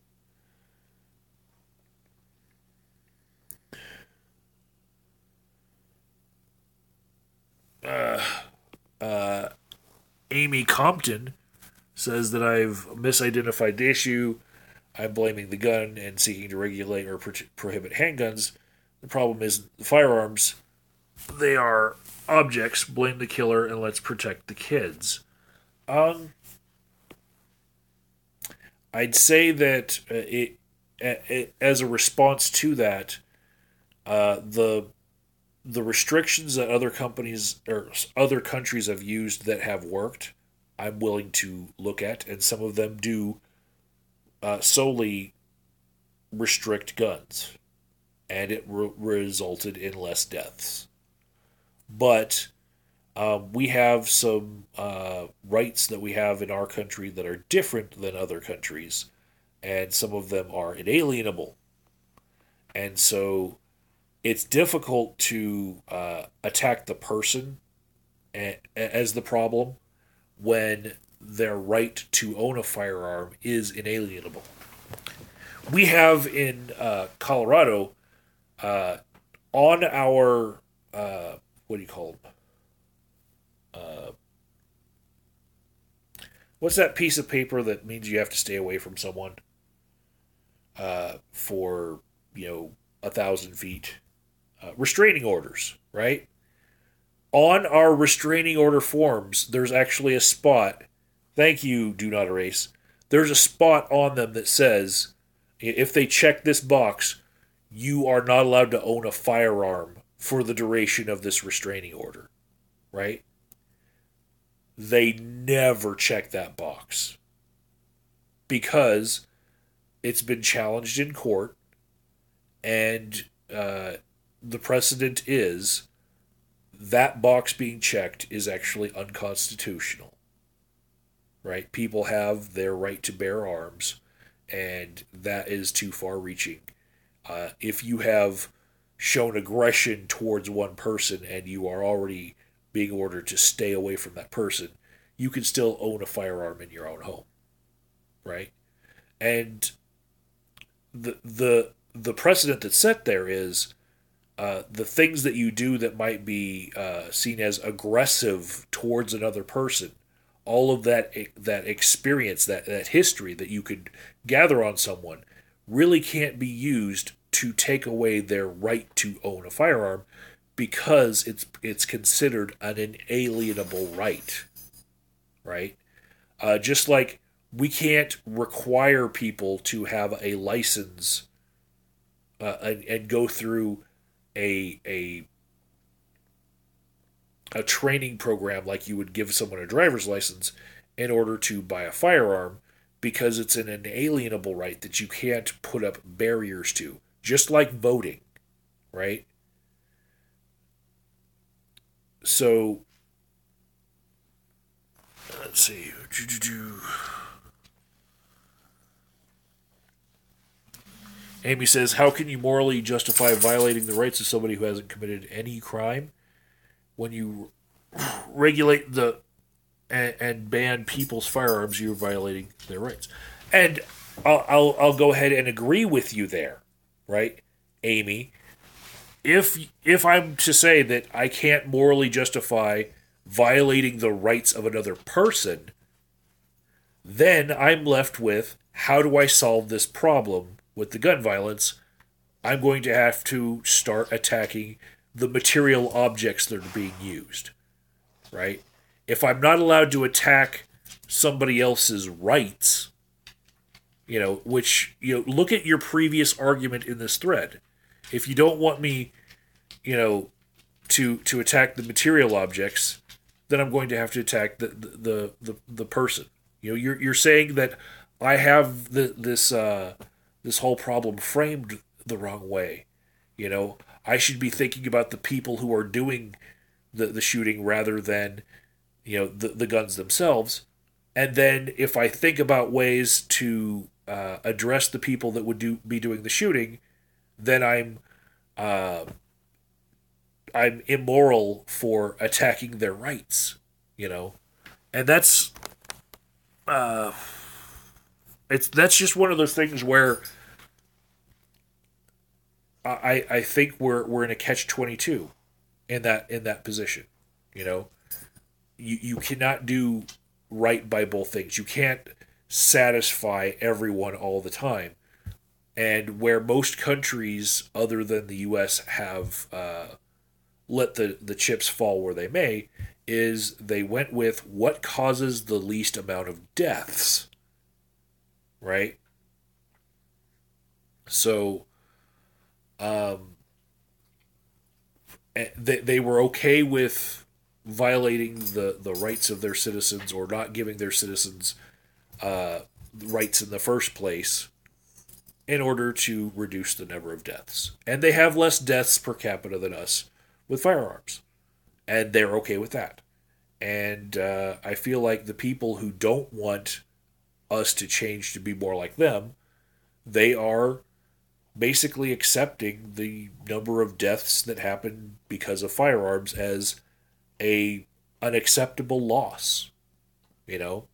Amy Compton says that I've misidentified the issue. I'm blaming the gun and seeking to regulate or prohibit handguns. The problem isn't the firearms. They are objects. Blame the killer and let's protect the kids. I'd say that as a response to that, the restrictions that other companies or other countries have used that have worked, I'm willing to look at, and some of them do solely restrict guns, and it resulted in less deaths. But we have some rights that we have in our country that are different than other countries, and some of them are inalienable. And so it's difficult to attack the person as the problem when their right to own a firearm is inalienable. We have in Colorado on our what do you call them? What's that piece of paper that means you have to stay away from someone for 1,000 feet? Restraining orders, right? On our restraining order forms, there's actually a spot. Thank you, do not erase. There's a spot on them that says, if they check this box, you are not allowed to own a firearm for the duration of this restraining order, right? They never check that box because it's been challenged in court, and the precedent is that box being checked is actually unconstitutional, right? People have their right to bear arms, and that is too far reaching. If you have shown aggression towards one person and you are already being ordered to stay away from that person, you can still own a firearm in your own home, right? And the precedent that's set there is the things that you do that might be seen as aggressive towards another person, all of that experience, that history that you could gather on someone, really can't be used to take away their right to own a firearm, because it's considered an inalienable right, right? Just like we can't require people to have a license and go through a, a a training program like you would give someone a driver's license in order to buy a firearm, because it's an inalienable right that you can't put up barriers to, just like voting, right? So let's see. Amy says, "How can you morally justify violating the rights of somebody who hasn't committed any crime? When you regulate and ban people's firearms, you're violating their rights." And I'll go ahead and agree with you there, right, Amy? If I'm to say that I can't morally justify violating the rights of another person, then I'm left with, how do I solve this problem with the gun violence? I'm going to have to start attacking the material objects that are being used, right? If I'm not allowed to attack somebody else's rights, which, look at your previous argument in this thread. If you don't want me, to attack the material objects, then I'm going to have to attack the person. You're saying that I have this whole problem framed the wrong way. I should be thinking about the people who are doing the shooting rather than the guns themselves. And then if I think about ways to address the people that would be doing the shooting, then I'm immoral for attacking their rights. And that's that's just one of those things where I think we're in a catch-22 in that position. You cannot do right by both things. You can't satisfy everyone all the time. And where most countries other than the U.S. have let the chips fall where they may, is they went with what causes the least amount of deaths, right? So they were okay with violating the rights of their citizens, or not giving their citizens rights in the first place, in order to reduce the number of deaths. And they have less deaths per capita than us with firearms. And they're okay with that. And I feel like the people who don't want us to change to be more like them, they are basically accepting the number of deaths that happen because of firearms as a unacceptable loss.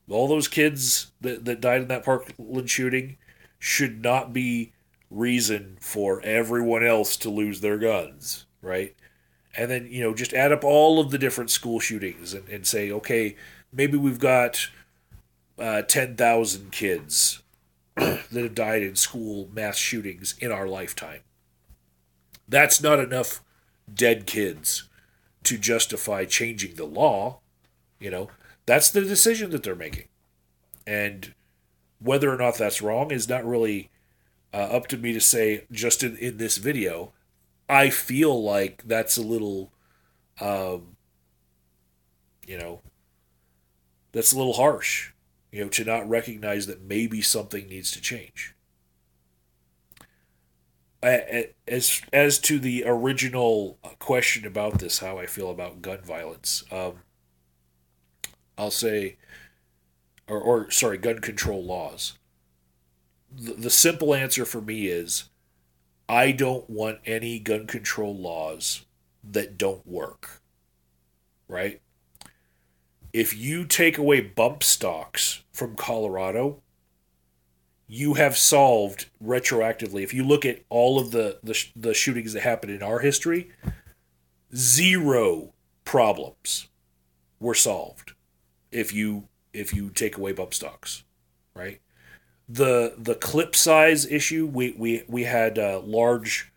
All those kids that died in that Parkland shooting should not be reason for everyone else to lose their guns, right? And then, just add up all of the different school shootings and say, okay, maybe we've got 10,000 kids that have died in school mass shootings in our lifetime. That's not enough dead kids to justify changing the law. That's the decision that they're making. And whether or not that's wrong is not really up to me to say just in this video. I feel like that's a little, that's a little harsh, to not recognize that maybe something needs to change. As to the original question about this, how I feel about gun violence, I'll say, or sorry, gun control laws. The simple answer for me is, I don't want any gun control laws that don't work, right? If you take away bump stocks from Colorado, you have solved retroactively. If you look at all of the shootings that happened in our history, 0 problems were solved if you take away bump stocks, right? The clip size issue, we had large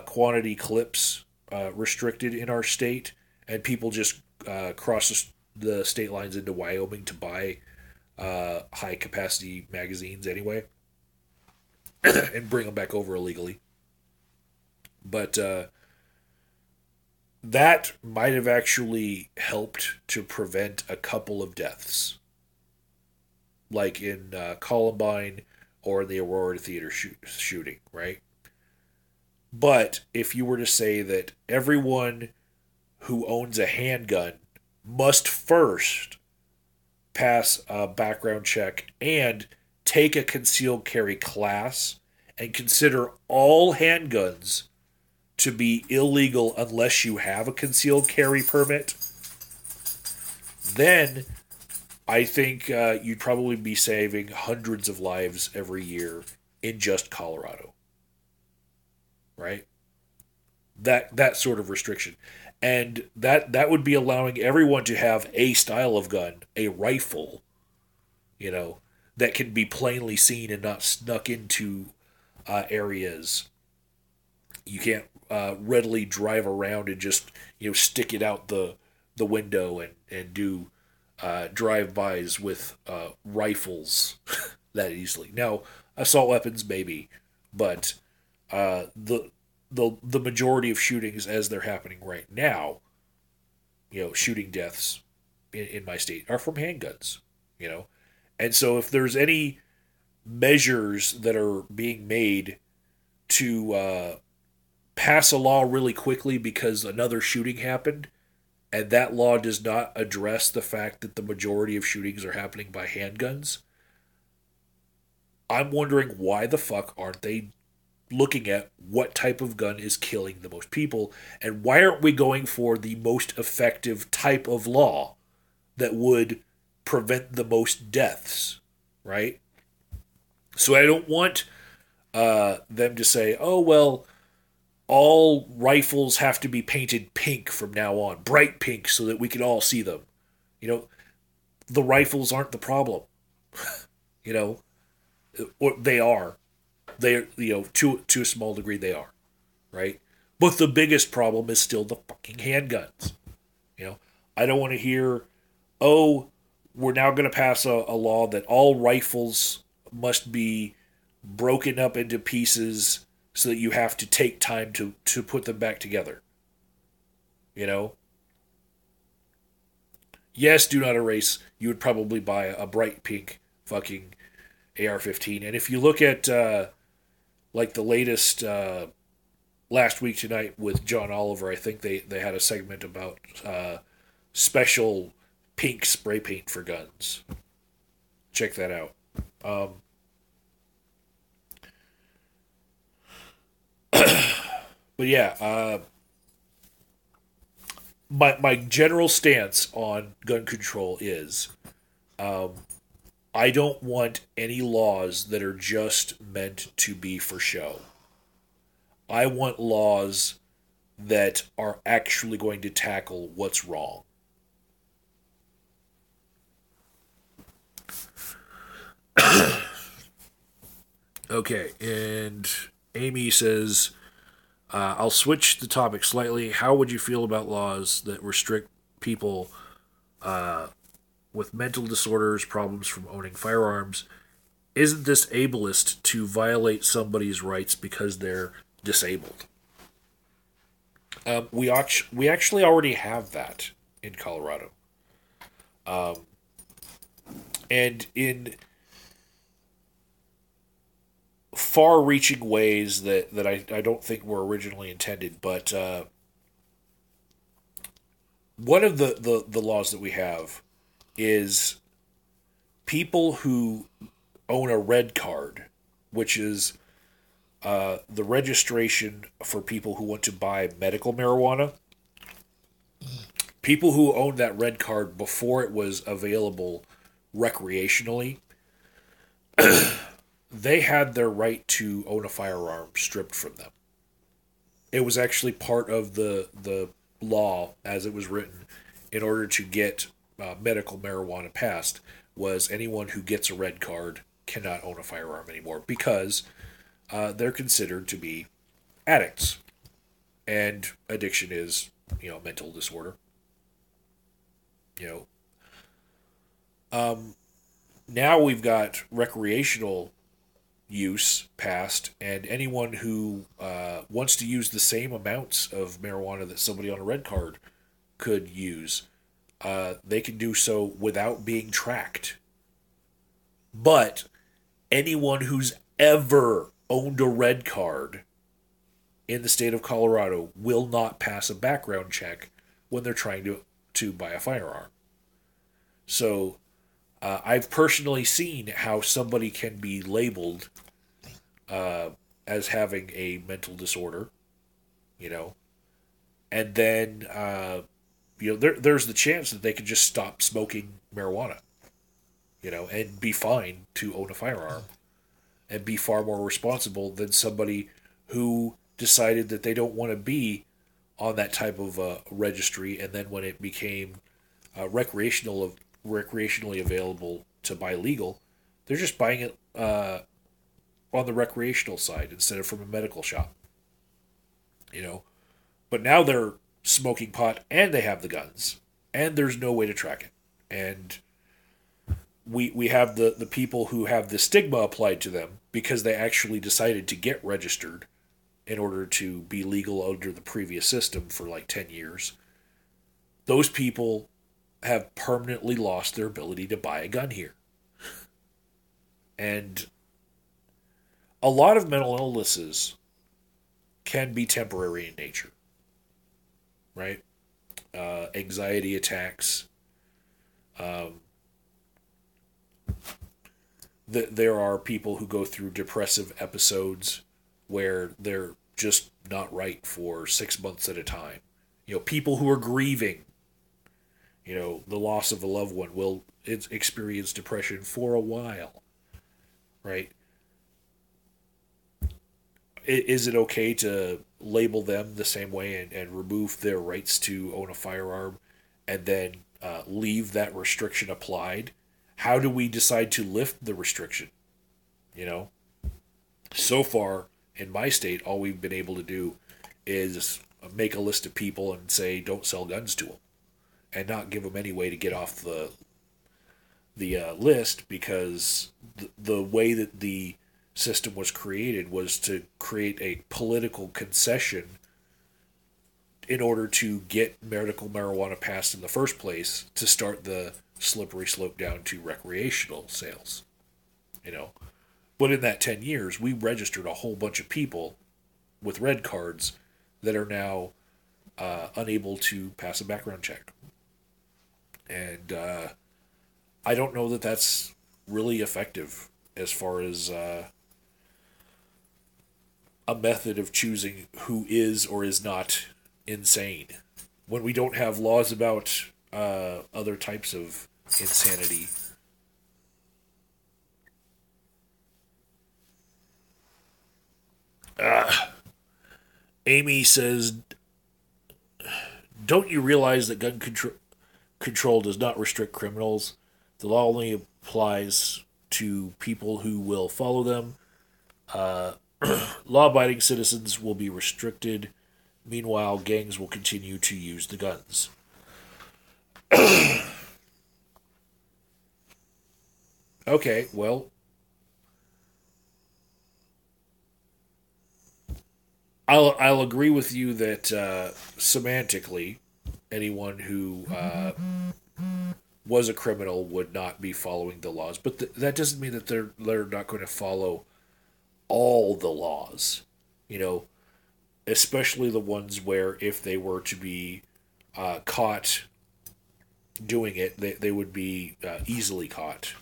quantity clips restricted in our state, and people just crossed the state lines into Wyoming to buy high capacity magazines anyway, and bring them back over illegally. But that might have actually helped to prevent a couple of deaths, like in Columbine or the Aurora Theater shooting, right? But if you were to say that everyone who owns a handgun must first pass a background check and take a concealed carry class and consider all handguns to be illegal unless you have a concealed carry permit, then I think you'd probably be saving hundreds of lives every year in just Colorado, right? That sort of restriction, and that would be allowing everyone to have a style of gun, a rifle, you know, that can be plainly seen and not snuck into areas. You can't readily drive around and just stick it out the window and do drive-bys with rifles that easily. Now, assault weapons maybe, but the majority of shootings as they're happening right now, shooting deaths in my state are from handguns, you know. And so if there's any measures that are being made to pass a law really quickly because another shooting happened, and that law does not address the fact that the majority of shootings are happening by handguns, I'm wondering why the fuck aren't they looking at what type of gun is killing the most people, and why aren't we going for the most effective type of law that would prevent the most deaths, right? So I don't want them to say, oh, well, all rifles have to be painted pink from now on, bright pink, so that we can all see them. You know, the rifles aren't the problem. You know, or they are. They, to a small degree, they are, right? But the biggest problem is still the fucking handguns. You know, I don't want to hear, oh, we're now going to pass a law that all rifles must be broken up into pieces so that you have to take time to put them back together. You know? Yes, do not erase. You would probably buy a bright pink fucking AR-15. And if you look at like the latest Last Week Tonight with John Oliver, I think they had a segment about special pink spray paint for guns. Check that out. But yeah, my general stance on gun control is I don't want any laws that are just meant to be for show. I want laws that are actually going to tackle what's wrong. Okay, and Amy says, I'll switch the topic slightly. How would you feel about laws that restrict people with mental disorders, problems from owning firearms? Isn't this ableist to violate somebody's rights because they're disabled? We actually already have that in Colorado, and in far-reaching ways that I don't think were originally intended. But one of the laws that we have is people who own a red card, which is the registration for people who want to buy medical marijuana. People who owned that red card before it was available recreationally, they had their right to own a firearm stripped from them. It was actually part of the law as it was written in order to get medical marijuana passed, was anyone who gets a red card cannot own a firearm anymore because they're considered to be addicts. And addiction is, mental disorder. You know, now we've got recreational use passed, and anyone who wants to use the same amounts of marijuana that somebody on a red card could use, they can do so without being tracked. But anyone who's ever owned a red card in the state of Colorado will not pass a background check when they're trying to buy a firearm. So I've personally seen how somebody can be labeled as having a mental disorder, you know, and then there's the chance that they could just stop smoking marijuana, and be fine to own a firearm and be far more responsible than somebody who decided that they don't want to be on that type of registry, and then when it became recreationally available to buy legal, they're just buying it on the recreational side instead of from a medical shop. But now they're smoking pot and they have the guns, and there's no way to track it. And we have the people who have the stigma applied to them because they actually decided to get registered in order to be legal under the previous system for like 10 years. Those people have permanently lost their ability to buy a gun here. And a lot of mental illnesses can be temporary in nature, right? Anxiety attacks. There are people who go through depressive episodes where they're just not right for 6 months at a time. People who are grieving, the loss of a loved one will experience depression for a while, right? Is it okay to label them the same way and remove their rights to own a firearm and then leave that restriction applied? How do we decide to lift the restriction? So far in my state, all we've been able to do is make a list of people and say don't sell guns to them, and not give them any way to get off the list, because the way that the system was created was to create a political concession in order to get medical marijuana passed in the first place, to start the slippery slope down to recreational sales. But in that 10 years, we registered a whole bunch of people with red cards that are now unable to pass a background check. And I don't know that that's really effective as far as a method of choosing who is or is not insane, when we don't have laws about other types of insanity. Amy says, don't you realize that gun control does not restrict criminals? The law only applies to people who will follow them. Law-abiding citizens will be restricted. Meanwhile, gangs will continue to use the guns. Okay, well, I'll agree with you that semantically, anyone who was a criminal would not be following the laws, but that doesn't mean that they're not going to follow all the laws. Especially the ones where if they were to be caught doing it, they would be easily caught.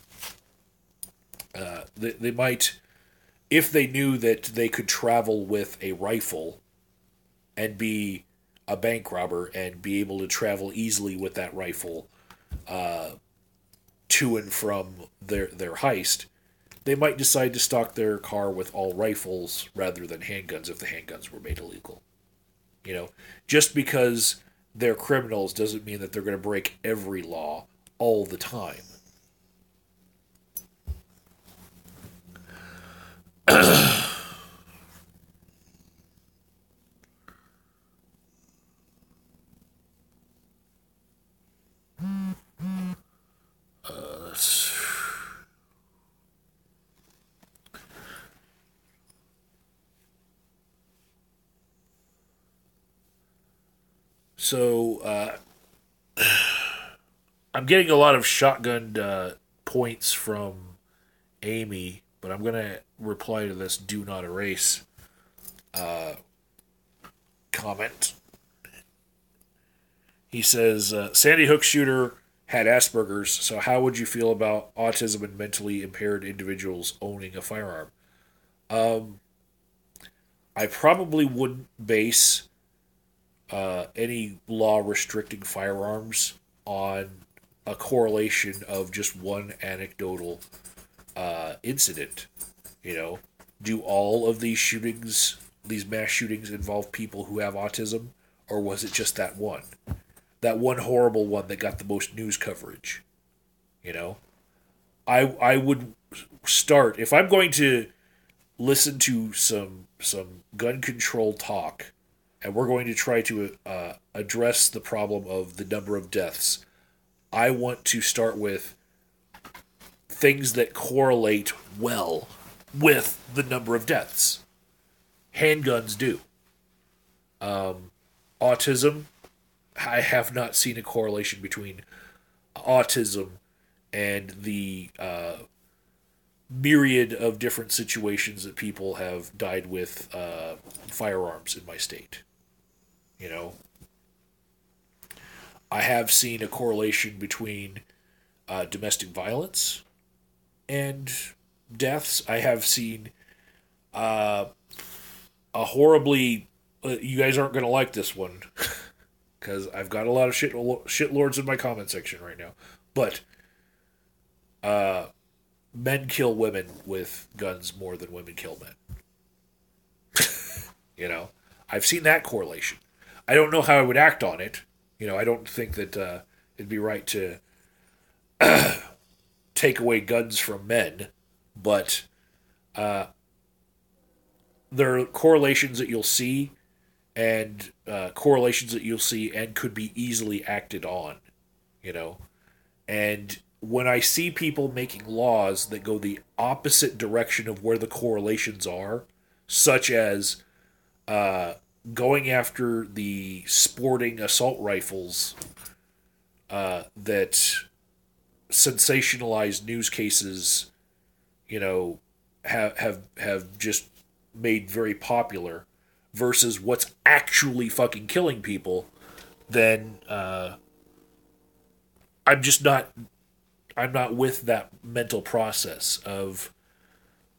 They might, if they knew that they could travel with a rifle and be a bank robber and be able to travel easily with that rifle to and from their heist, they might decide to stock their car with all rifles rather than handguns if the handguns were made illegal. Just because they're criminals doesn't mean that they're going to break every law all the time. So I'm getting a lot of shotgun points from Amy, but I'm gonna reply to this "do not erase" comment. He says Sandy Hook shooter had Asperger's, so how would you feel about autism and mentally impaired individuals owning a firearm? I probably wouldn't base any law restricting firearms on a correlation of just one anecdotal incident. You know, do all of these shootings, these mass shootings, involve people who have autism, or was it just that one? That one horrible one that got the most news coverage. You know, I would start if I'm going to listen to some gun control talk, and we're going to try to address the problem of the number of deaths. I want to start with things that correlate well with the number of deaths. Handguns do. Autism, I have not seen a correlation between autism and the myriad of different situations that people have died with firearms in my state. You know, I have seen a correlation between domestic violence and deaths. I have seen a horribly. You guys aren't going to like this one because I've got a lot of shitlords in my comment section right now. But men kill women with guns more than women kill men. You know, I've seen that correlation. I don't know how I would act on it. You know, I don't think that it'd be right to take away guns from men, but there are correlations that you'll see, and correlations that you'll see and could be easily acted on. You know, and when I see people making laws that go the opposite direction of where the correlations are, such as going after the sporting assault rifles that sensationalized news cases, you know, have just made very popular, versus what's actually fucking killing people, then I'm just not. I'm not with that mental process of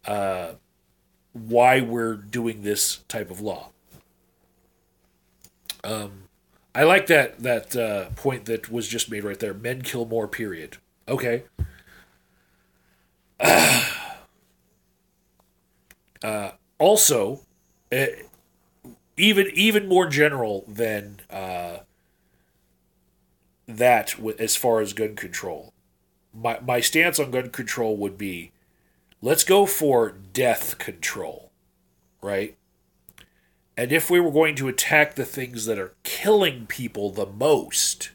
why we're doing this type of law. I like that point that was just made right there. Men kill more. Period. Okay. Also, even more general than that, as far as gun control. My stance on gun control would be, let's go for death control, right? And if we were going to attack the things that are killing people the most,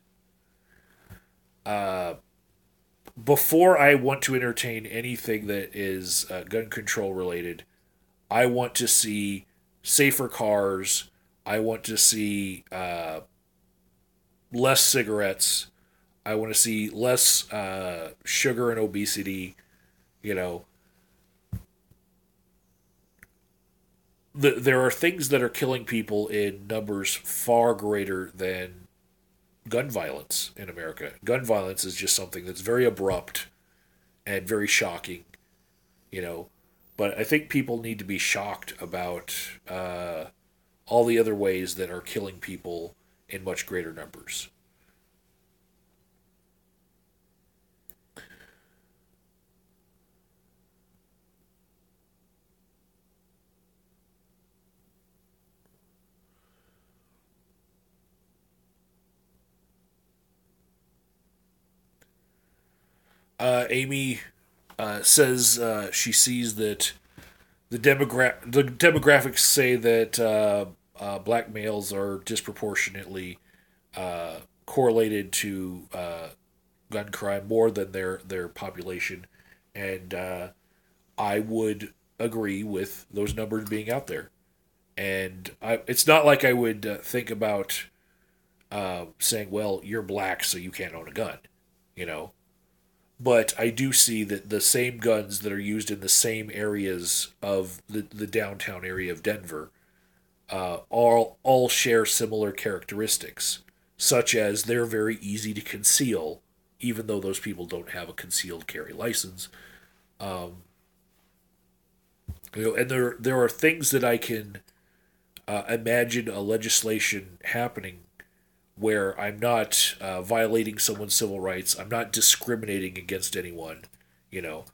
before I want to entertain anything that is gun control related, I want to see safer cars. I want to see less cigarettes. I want to see less sugar and obesity. You know, there are things that are killing people in numbers far greater than gun violence in America. Gun violence is just something that's very abrupt and very shocking, you know. But I think people need to be shocked about all the other ways that are killing people in much greater numbers. Amy says she sees that the demographics say that black males are disproportionately correlated to gun crime more than their population, and I would agree with those numbers being out there. And it's not like I would think about saying, well, you're black, so you can't own a gun, you know. But I do see that the same guns that are used in the same areas of the downtown area of Denver all share similar characteristics, such as they're very easy to conceal, even though those people don't have a concealed carry license. And there are things that I can imagine a legislation happening where I'm not violating someone's civil rights, I'm not discriminating against anyone, you know,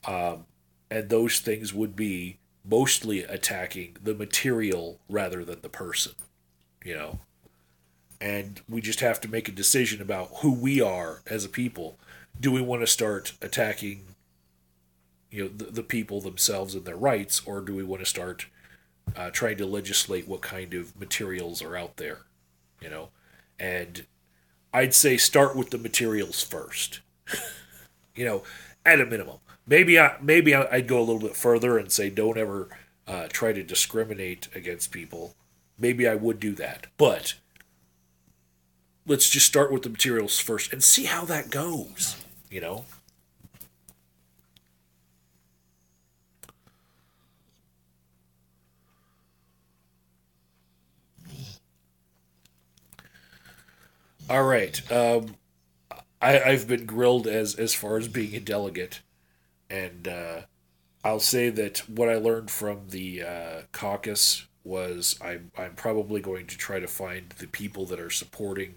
and those things would be mostly attacking the material rather than the person, you know. And we just have to make a decision about who we are as a people. Do we want to start attacking, the people themselves and their rights, or do we want to start trying to legislate what kind of materials are out there, you know? And I'd say start with the materials first, you know, at a minimum. I'd go a little bit further and say don't ever try to discriminate against people. Maybe I would do that, but let's just start with the materials first and see how that goes. You know. All right. I've been grilled as far as being a delegate, and I'll say that what I learned from the caucus was I'm probably going to try to find the people that are supporting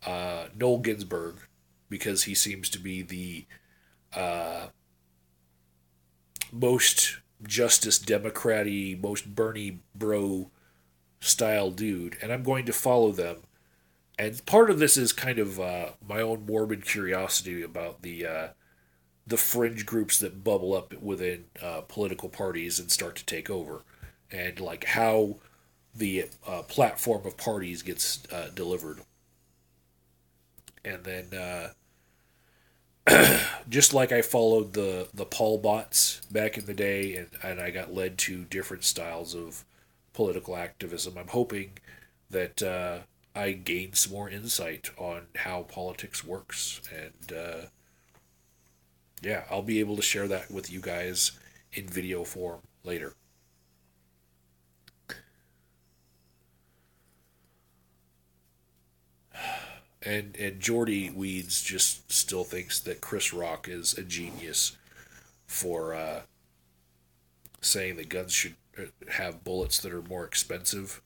Noel Ginsburg because he seems to be the most Justice Democrat-y, most Bernie bro style dude, and I'm going to follow them. And part of this is kind of my own morbid curiosity about the fringe groups that bubble up within political parties and start to take over, and like how the platform of parties gets delivered. And then just like I followed the Paul bots back in the day, and I got led to different styles of political activism. I'm hoping that I gain some more insight on how politics works, and yeah, I'll be able to share that with you guys in video form later. And Jordy Weeds just still thinks that Chris Rock is a genius for saying that guns should have bullets that are more expensive.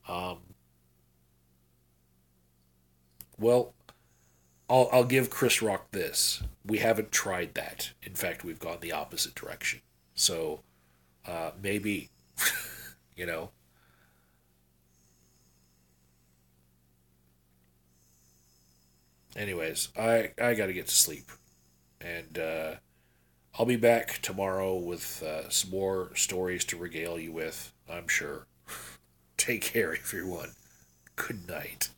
Um, well, I'll give Chris Rock this. We haven't tried that. In fact, we've gone the opposite direction. So maybe, you know. Anyways, I got to get to sleep, and I'll be back tomorrow with some more stories to regale you with. I'm sure. Take care, everyone. Good night.